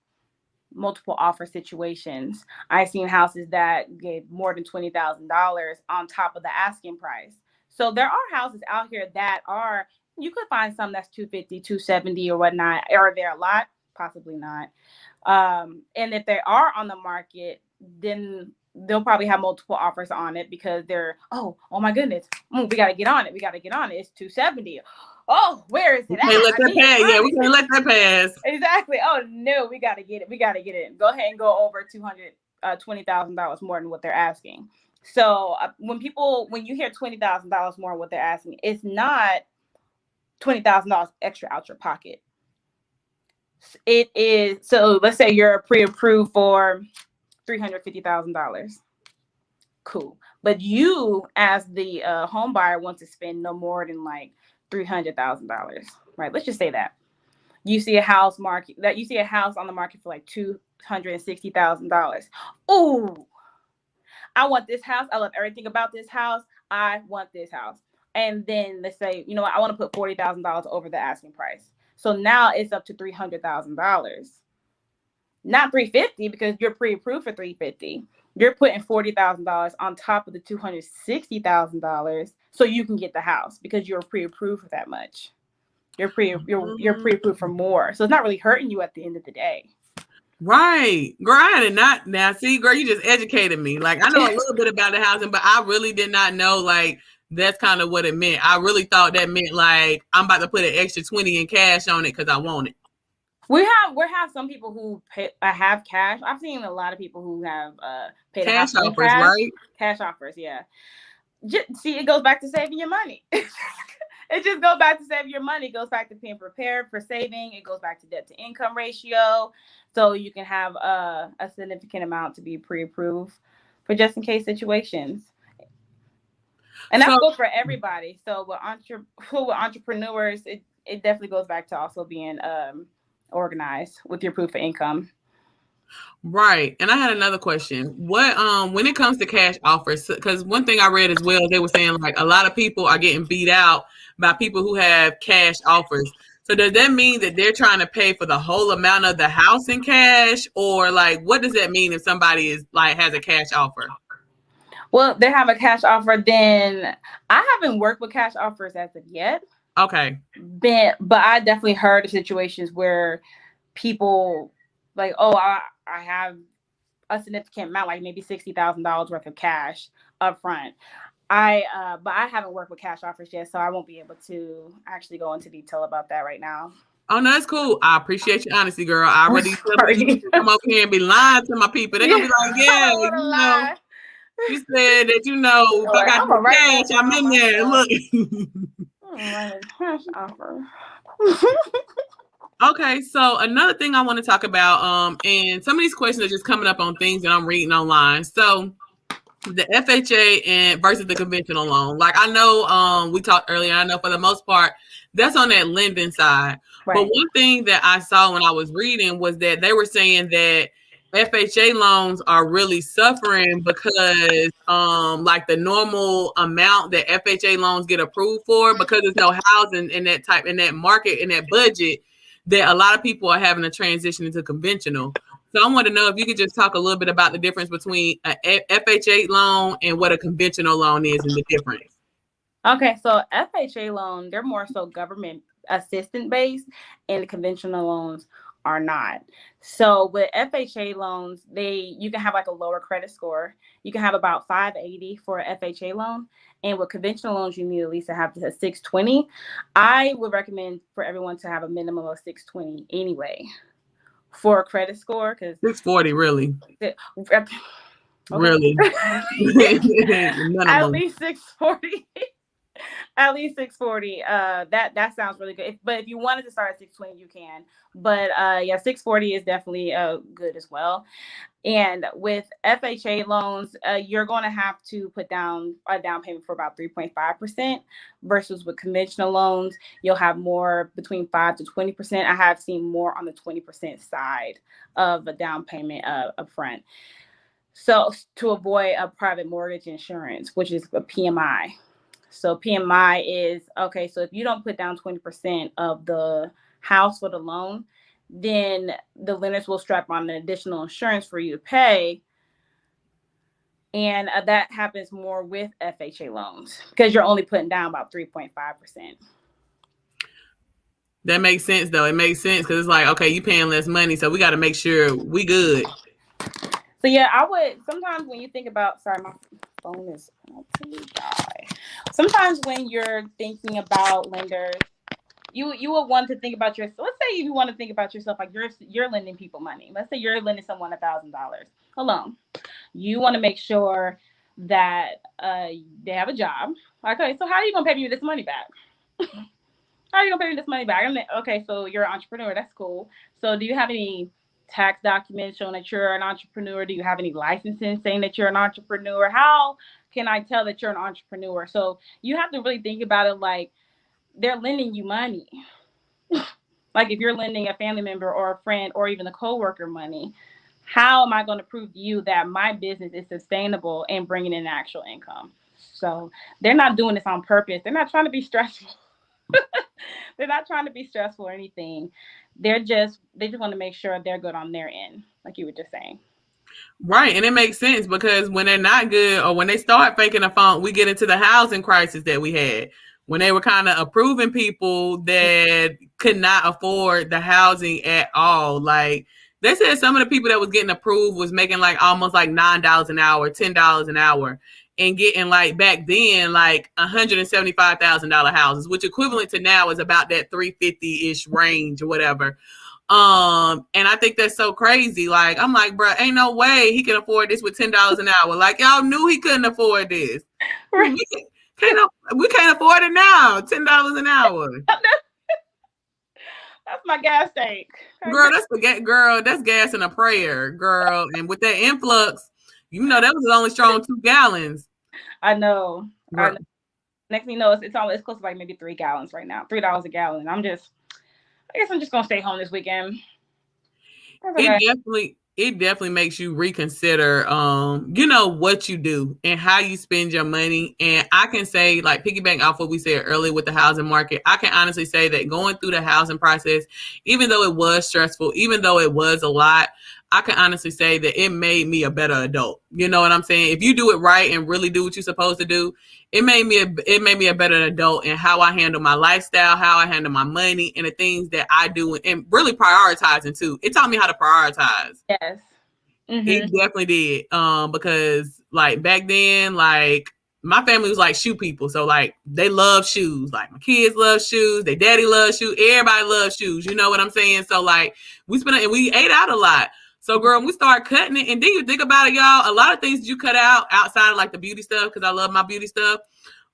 multiple offer situations. I've seen houses that gave more than $20,000 on top of the asking price. So there are houses out here that are, you could find some that's 250, 270 or whatnot. Are there a lot? Possibly not. And if they are on the market, then they'll probably have multiple offers on it, because they're, oh my goodness, we got to get on it. We got to get on it. It's 270. Oh, where is it at? Can't let that pass. Yeah, we can't let that pass. Exactly. Oh no, we got to get it. We got to get it. Go ahead and go over $20,000 more than what they're asking. So when you hear $20,000 more than what they're asking, it's not $20,000 extra out your pocket. It is. So let's say you're pre-approved for $350,000. Cool. But you, as the home buyer, want to spend no more than like $300,000, right? Let's just say that you see a house on the market for like $260,000. Ooh, I want this house. I love everything about this house. I want this house. And then let's say, you know what, I want to put $40,000 over the asking price. So now it's up to $300,000. Not $350 because you're pre-approved for $350. You're putting $40,000 on top of the $260,000 so you can get the house because you're pre-approved for that much. You're pre-approved for more, so it's not really hurting you at the end of the day. Right. Girl, I did not. Now, see, girl, you just educated me. Like, I know a little bit about the housing, but I really did not know, like, that's kind of what it meant. I really thought that meant, like, I'm about to put an extra 20 in cash on it because I want it. We have some people who have cash. I've seen a lot of people who have paid a house Cash in offers, right? cash offers. Yeah, see, it goes back to saving your money. It just goes back to saving your money. It goes back to being prepared for saving. It goes back to debt to income ratio, so you can have a significant amount to be pre-approved for just in case situations. And So, that's good for everybody. So with entrepreneurs, it definitely goes back to also being organized with your proof of income. right. And I had another question. What when it comes to cash offers, because one thing I read as well, they were saying like a lot of people are getting beat out by people who have cash offers. So does that mean that they're trying to pay for the whole amount of the house in cash, or like what does that mean if somebody is like has a cash offer? Well, they have a cash offer. Then I haven't worked with cash offers as of yet, Okay. but I definitely heard of situations where people like, oh, I have a significant amount, like maybe $60,000 worth of cash up front. But I haven't worked with cash offers yet, so I won't be able to actually go into detail about that right now. Oh no, that's cool. I appreciate your honesty, girl. I I'm already tell me you sorry. come over here and be lying to my people. They're gonna Yeah, be like, I yeah, don't want to lie. you said that if I Like, got I'm gonna the write that cash, I'm down in there. myself. Look. Write a cash offer. Okay, so another thing I want to talk about, and some of these questions are just coming up on things that I'm reading online. So the FHA and versus the conventional loan. Like I know we talked earlier, I know for the most part that's on that lending side. But Right. one thing that I saw when I was reading was that they were saying that FHA loans are really suffering because like the normal amount that FHA loans get approved for because there's no housing in that type in that market in that budget that a lot of people are having to transition into conventional. So I want to know if you could just talk a little bit about the difference between a FHA loan and what a conventional loan is and the difference. Okay, so FHA loan, they're more so government assistant based, and the conventional loans are not. So with FHA loans, you can have like a lower credit score. You can have about 580 for a FHA loan, and with conventional loans, you need at least to have a 620. I would recommend for everyone to have a minimum of 620 anyway for a credit score because 640, really, okay, really, at minimum. least 640. At least 640. That sounds really good. But if you wanted to start at 620, you can. But yeah, 640 is definitely good as well. And with FHA loans, you're going to have to put down a down payment for about 3.5% versus with conventional loans, you'll have more between 5 to 20%. I have seen more on the 20% side of a down payment up front. So to avoid a private mortgage insurance, which is a PMI. So PMI is okay. So if you don't put down 20% of the house for the loan, then the lenders will strap on an additional insurance for you to pay. And that happens more with FHA loans because you're only putting down about 3.5%. That makes sense though. It makes sense because it's like, okay, you paying less money, so we got to make sure we good. So yeah, I would sometimes when you think about, sorry, my phone is about to die. Sometimes when you're thinking about lenders, you would want to think about your. Let's say you want to think about yourself like you're lending people money. Let's say you're lending someone $1,000 alone. You want to make sure that they have a job. Okay, so how are you gonna pay me this money back? How are you gonna pay me this money back? Okay, so you're an entrepreneur. That's cool. So do you have any tax documents showing that you're an entrepreneur? Do you have any licensing saying that you're an entrepreneur? How can I tell that you're an entrepreneur? So you have to really think about it like they're lending you money. Like if you're lending a family member or a friend or even a coworker money, how am I going to prove to you that my business is sustainable and bringing in actual income? So they're not doing this on purpose. They're not trying to be stressful. They're not trying to be stressful or anything. They just want to make sure they're good on their end. like you were just saying. Right, and it makes sense because when they're not good or when they start faking a funk, we get into the housing crisis that we had when they were kind of approving people that could not afford the housing at all. Like they said, some of the people that was getting approved was making like almost like $9 an hour, $10 an hour, and getting like back then like $175,000 houses, which equivalent to now is about that 350-ish range or whatever. And I think that's so crazy. Like, I'm like, bro, ain't no way he can afford this with $10 an hour. Like, y'all knew he couldn't afford this. Right. We can't afford it now. $10 an hour. That's my gas tank. Girl, that's gas and a prayer, girl. And with that influx, that was only strong 2 gallons. I know. Girl. I know. Next thing you know, it's almost close to like maybe 3 gallons right now. $3 a gallon. I guess I'm just gonna stay home this weekend. It definitely makes you reconsider what you do and how you spend your money. And I can say, like, piggyback off what we said earlier with the housing market, I can honestly say that going through the housing process, even though it was stressful, even though it was a lot, I can honestly say that it made me a better adult. You know what I'm saying? If you do it right and really do what you're supposed to do, it made me a better adult in how I handle my lifestyle, how I handle my money, and the things that I do, and really prioritizing too. It taught me how to prioritize. Yes. Mm-hmm. It definitely did. Because like back then, like my family was like shoe people. So like they love shoes. Like my kids love shoes. Their daddy loves shoes. Everybody loves shoes. You know what I'm saying? So like we ate out a lot. So girl, we start cutting it. And then you think about it, y'all, a lot of things you cut out outside of like the beauty stuff, because I love my beauty stuff.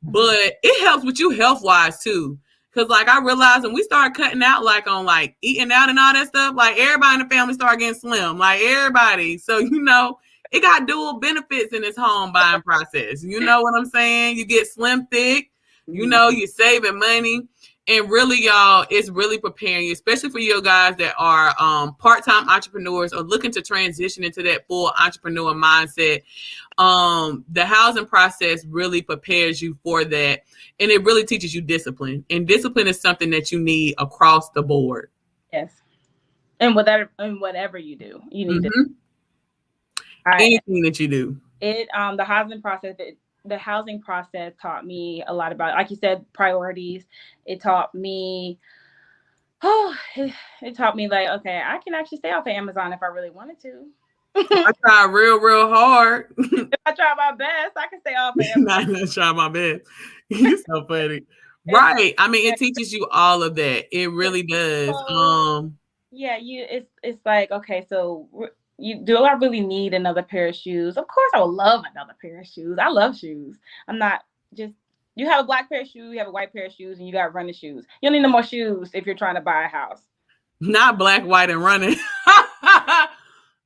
But it helps with you health wise too. Cause like I realized when we started cutting out like on like eating out and all that stuff, like everybody in the family started getting slim, like everybody. So it got dual benefits in this home buying process. You know what I'm saying? You get slim thick, you're saving money. And really, y'all, it's really preparing you, especially for you guys that are part-time entrepreneurs or looking to transition into that full entrepreneur mindset. The housing process really prepares you for that. And it really teaches you discipline. And discipline is something that you need across the board. Yes. And whatever you do, you need anything that you do. The housing process taught me a lot about, like you said, priorities. It taught me it taught me like, okay, I can actually stay off of Amazon if I really wanted to. I try real hard. If I try my best, I can stay off of Amazon. I try my best. You're so funny. Right. I mean, it teaches you all of that. It really does. Yeah, it's like, okay, so do I really need another pair of shoes? Of course I would love another pair of shoes. I love shoes. I'm not just, you have a black pair of shoes, you have a white pair of shoes, and you got running shoes. You don't need no more shoes if you're trying to buy a house. Not black, white, and running.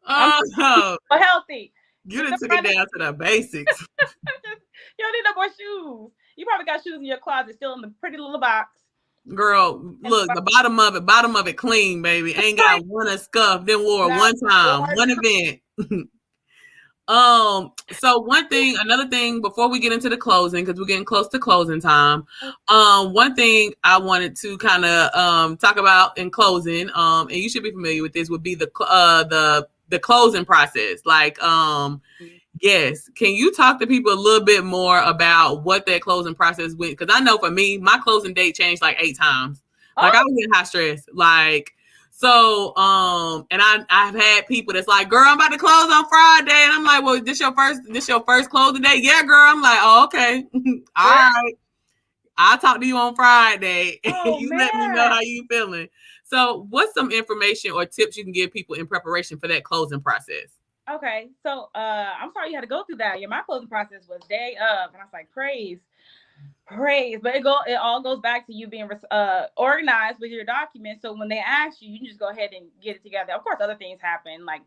Oh, healthy. You done took it down to the basics. You don't need no more shoes. You probably got shoes in your closet still in the pretty little box. Girl, look, the bottom of it clean, baby. Ain't got one a scuff. Then wore one time, one event. So another thing before we get into the closing, because we're getting close to closing time. One thing I wanted to kind of talk about in closing, and you should be familiar with this, would be the closing process. Like, yes, can you talk to people a little bit more about what that closing process went? Because I know for me, my closing date changed like 8 times. Like I was in high stress, like. So, and I've had people that's like, girl, I'm about to close on Friday. And I'm like, well, this your first closing day? Yeah, girl. I'm like, oh, okay. All right. I'll talk to you on Friday. You let me know how you feeling. So what's some information or tips you can give people in preparation for that closing process? Okay. So, I'm sorry you had to go through that. Yeah, my closing process was day of. And I was like, praise. But it all goes back to you being organized with your documents. So when they ask you, you can just go ahead and get it together. Of course, other things happen like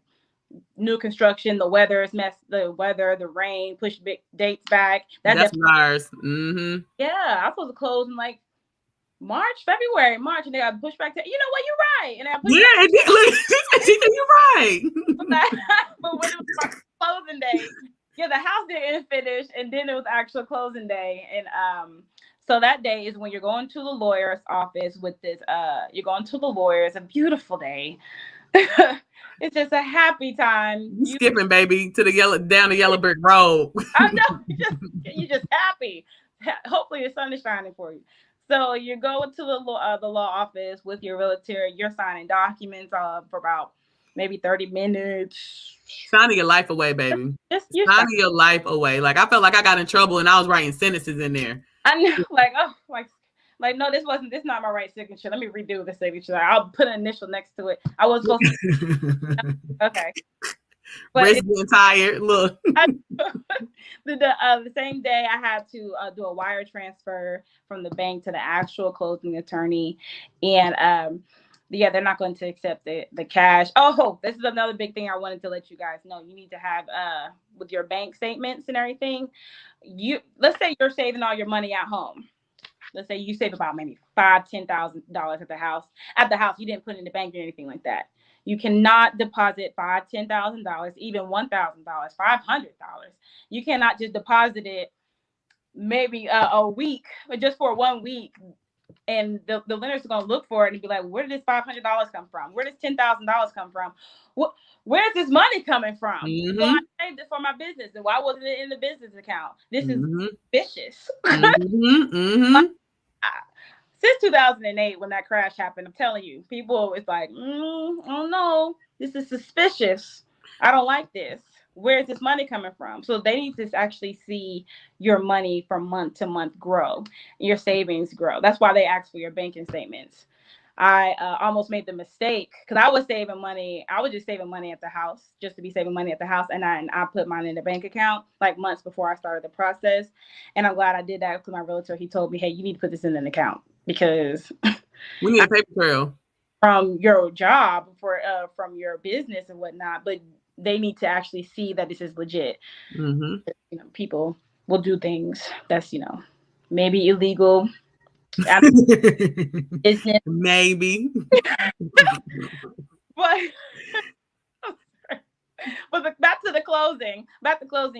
new construction, the the rain, push big dates back. That's ours. Mm-hmm. Yeah, I was supposed to close in like March, and they got pushed back to. You know what? You're right. And it did. Look, you're right. But when it was closing day. Yeah, the house didn't finish, and then it was actual closing day. And so that day is when you're going to the lawyer's office with this. You're going to the lawyer. It's a beautiful day. It's just a happy time. You skipping, baby, to the down the yellow brick road. I know you just happy. Hopefully the sun is shining for you. So you go to the law office with your realtor. You're signing documents for about maybe 30 minutes. Signing your life away, baby. Just you're Signing your life away. Like I felt like I got in trouble and I was writing sentences in there. I know, like, oh, like no, this not my right signature. Let me redo the signature. I'll put an initial next to it. I was supposed to. Okay, but Wrist getting tired. Look. the same day I had to do a wire transfer from the bank to the actual closing attorney, and yeah, they're not going to accept the cash. Oh, this is another big thing I wanted to let you guys know. You need to have with your bank statements and everything. Let's say you're saving all your money at home. Let's say you save about maybe $5,000-$10,000 at the house. At the house, you didn't put it in the bank or anything like that. You cannot deposit $5,000-$10,000, even $1,000, $500. You cannot just deposit it maybe a week, but just for 1 week. And the lenders are going to look for it and be like, where did this $500 come from? Where does $10,000 come from? Where's this money coming from? Mm-hmm. Well, I saved it for my business. And why wasn't it in the business account? This is vicious. Since 2008, when that crash happened, I'm telling you, people is like, oh no, this is suspicious. I don't like this. Where is this money coming from? So they need to actually see your money from month to month grow, your savings grow. That's why they ask for your banking statements. I almost made the mistake because I was saving money. I was just saving money at the house, just to be saving money at the house. And I put mine in the bank account like months before I started the process. And I'm glad I did that because my realtor, he told me, hey, you need to put this in an account because we need a paper trail from your job from your business and whatnot. But they need to actually see that this is legit. People will do things that's maybe illegal. Business. Maybe. But back to the closing.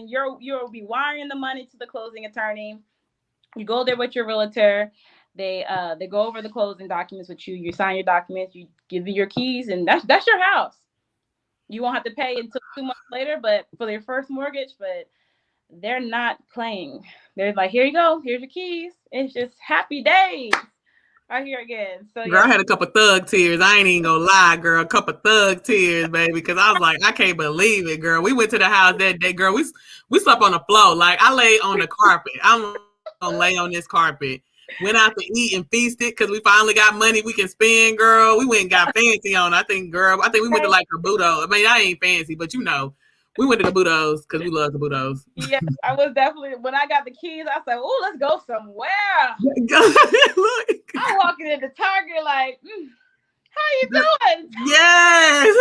You'll be wiring the money to the closing attorney. You go there with your realtor. They go over the closing documents with you. You sign your documents. You give them your keys, and that's your house. You won't have to pay until 2 months later, but for their first mortgage. But they're not playing. They're like, here you go. Here's your keys. It's just happy days. Right here again. So girl, I had a couple thug tears. I ain't even gonna lie, girl. A couple thug tears, baby, because I was like, I can't believe it, girl. We went to the house that day, girl. We slept on the floor. Like I lay on the carpet. I'm gonna lay on this carpet. Went out to eat and feasted because we finally got money we can spend, girl. We went and got fancy on. I think we went to like Cabuto. I mean, I ain't fancy, but we went to Cabuto's because we love Cabuto's. Yeah, I was definitely, when I got the keys, I said, oh, let's go somewhere. Look. I'm walking into Target like, how you doing? Yes.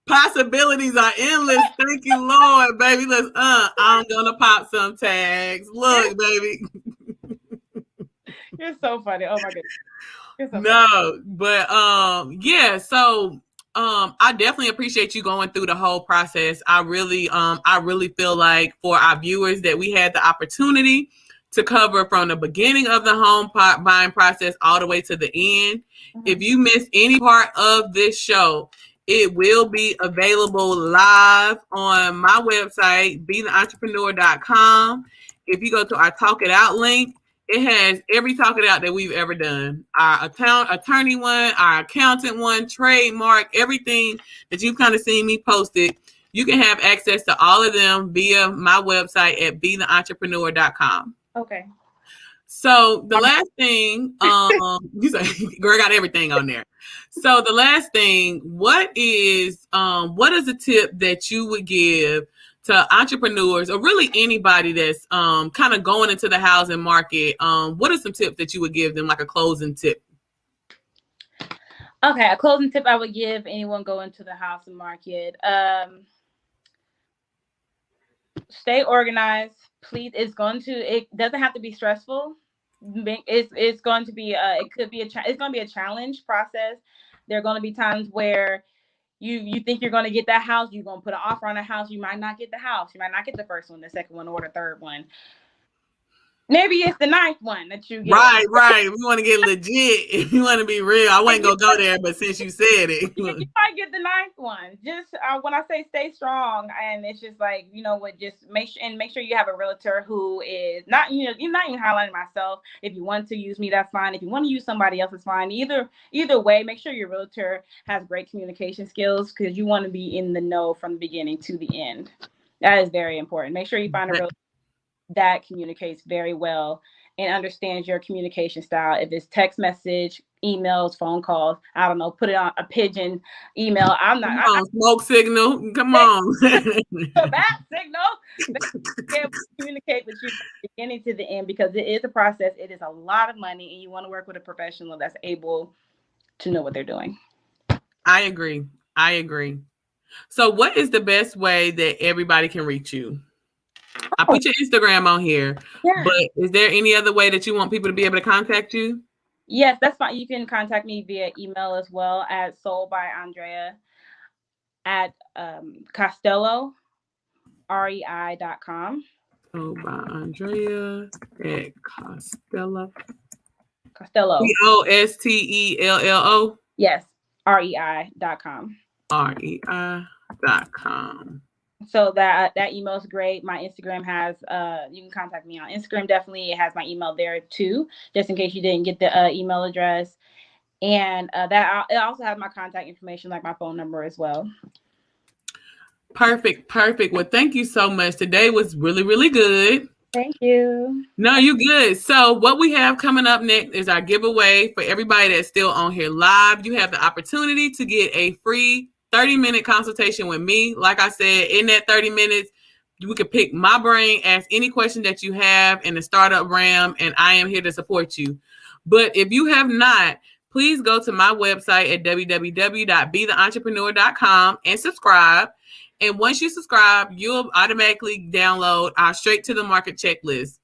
Possibilities are endless. Thank you, Lord, baby. I'm gonna pop some tags. Look, baby. You're so funny. Oh my goodness. No, but yeah, so I definitely appreciate you going through the whole process. I really feel like for our viewers that we had the opportunity to cover from the beginning of the home buying process all the way to the end. If you miss any part of this show, it will be available live on my website, BeTheEntrepreneur.com. If you go to our Talk It Out link, it has every Talk It Out that we've ever done. Our attorney one, our accountant one, trademark, everything that you've kind of seen me posted. You can have access to all of them via my website at BeTheEntrepreneur.com. Okay. So the last thing, you say, girl, got everything on there. So the last thing, what is a tip that you would give to entrepreneurs or really anybody that's kind of going into the housing market? What are some tips that you would give them, like a closing tip? Okay, a closing tip I would give anyone going to the housing market. Stay organized. Please, it doesn't have to be stressful. It's going to be it's going to be a challenge process. There are going to be times where you think you're going to get that house, you're going to put an offer on a house, you might not get the house, you might not get the first one, the second one, or the third one. Maybe it's the ninth one that you get. Right. We want to get legit. If you want to be real, I wasn't gonna go there, but since you said it, You might get the ninth one. Just when I say stay strong, and it's just like, you know what, just make sure you have a realtor who is not, you know, you're not even highlighting myself. If you want to use me, that's fine. If you want to use somebody else, it's fine. Either way, make sure your realtor has great communication skills, because you want to be in the know from the beginning to the end. That is very important. Make sure you find a realtor that communicates very well and understands your communication style. If it's text message, emails, phone calls, I don't know, put it on a pigeon email. I'm not. Come on, smoke signal. Come on. Bat signal. They communicate with you from the beginning to the end, because it is a process. It is a lot of money, and you want to work with a professional that's able to know what they're doing. I agree. So what is the best way that everybody can reach you? I put your Instagram on here, but is there any other way that you want people to be able to contact you? Yes, that's fine. You can contact me via email as well at soulbyandrea at Costello, rei.com. Sold by Andrea at Costello. Costello. Costello. Yes, rei.com. rei.com. So that email is great. My Instagram has you can contact me on Instagram. Definitely, it has my email there too, just in case you didn't get the email address. And it also has my contact information, like my phone number as well. Perfect. Well, thank you so much. Today was really, really good. Thank you. No, you good. So what we have coming up next is our giveaway. For everybody that's still on here live, you have the opportunity to get a free 30-minute consultation with me. Like I said, in that 30 minutes, we can pick my brain, ask any question that you have in the startup realm, and I am here to support you. But if you have not, please go to my website at www.betheentrepreneur.com and subscribe. And once you subscribe, you'll automatically download our Straight to the Market checklist.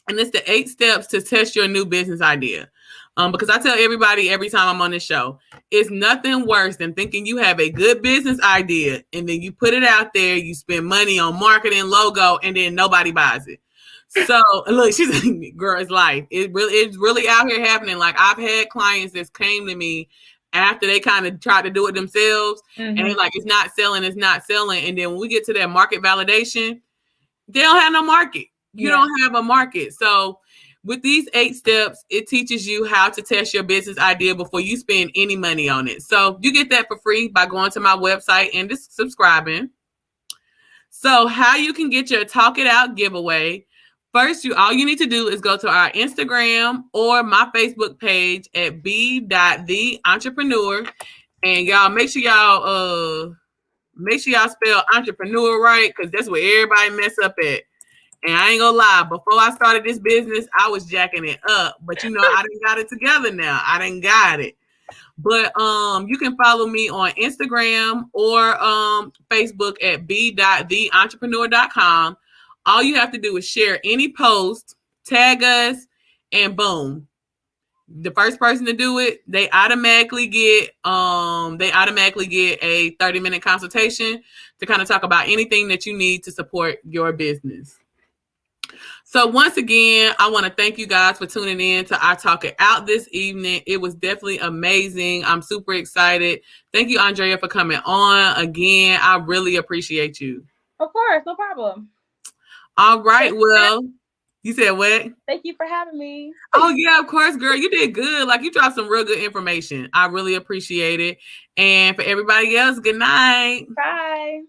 And it's the 8 steps to test your new business idea. Because I tell everybody every time I'm on this show, it's nothing worse than thinking you have a good business idea and then you put it out there, you spend money on marketing, logo, and then nobody buys it. So look, she's like, girl, it's life. It's really out here happening. Like, I've had clients that came to me after they kind of tried to do it themselves, and they're like, it's not selling. And then when we get to that market validation, they don't have no market. You don't have a market. So with these 8 steps, it teaches you how to test your business idea before you spend any money on it. So you get that for free by going to my website and just subscribing. So how you can get your Talk It Out giveaway. First, all you need to do is go to our Instagram or my Facebook page at b.the-entrepreneur. And y'all make sure y'all spell entrepreneur right, because that's where everybody mess up at. And I ain't gonna lie, before I started this business, I was jacking it up. But I done got it together now. I done got it. But you can follow me on Instagram or Facebook at b.theentrepreneur.com. All you have to do is share any post, tag us, and boom. The first person to do it, they automatically get a 30-minute consultation to kind of talk about anything that you need to support your business. So once again, I want to thank you guys for tuning in to our Talk It Out this evening. It was definitely amazing. I'm super excited. Thank you, Andrea, for coming on again. I really appreciate you. Of course, no problem. All right. Well, you said what? Thank you for having me. Oh, yeah, of course, girl. You did good. Like, you dropped some real good information. I really appreciate it. And for everybody else, good night. Bye.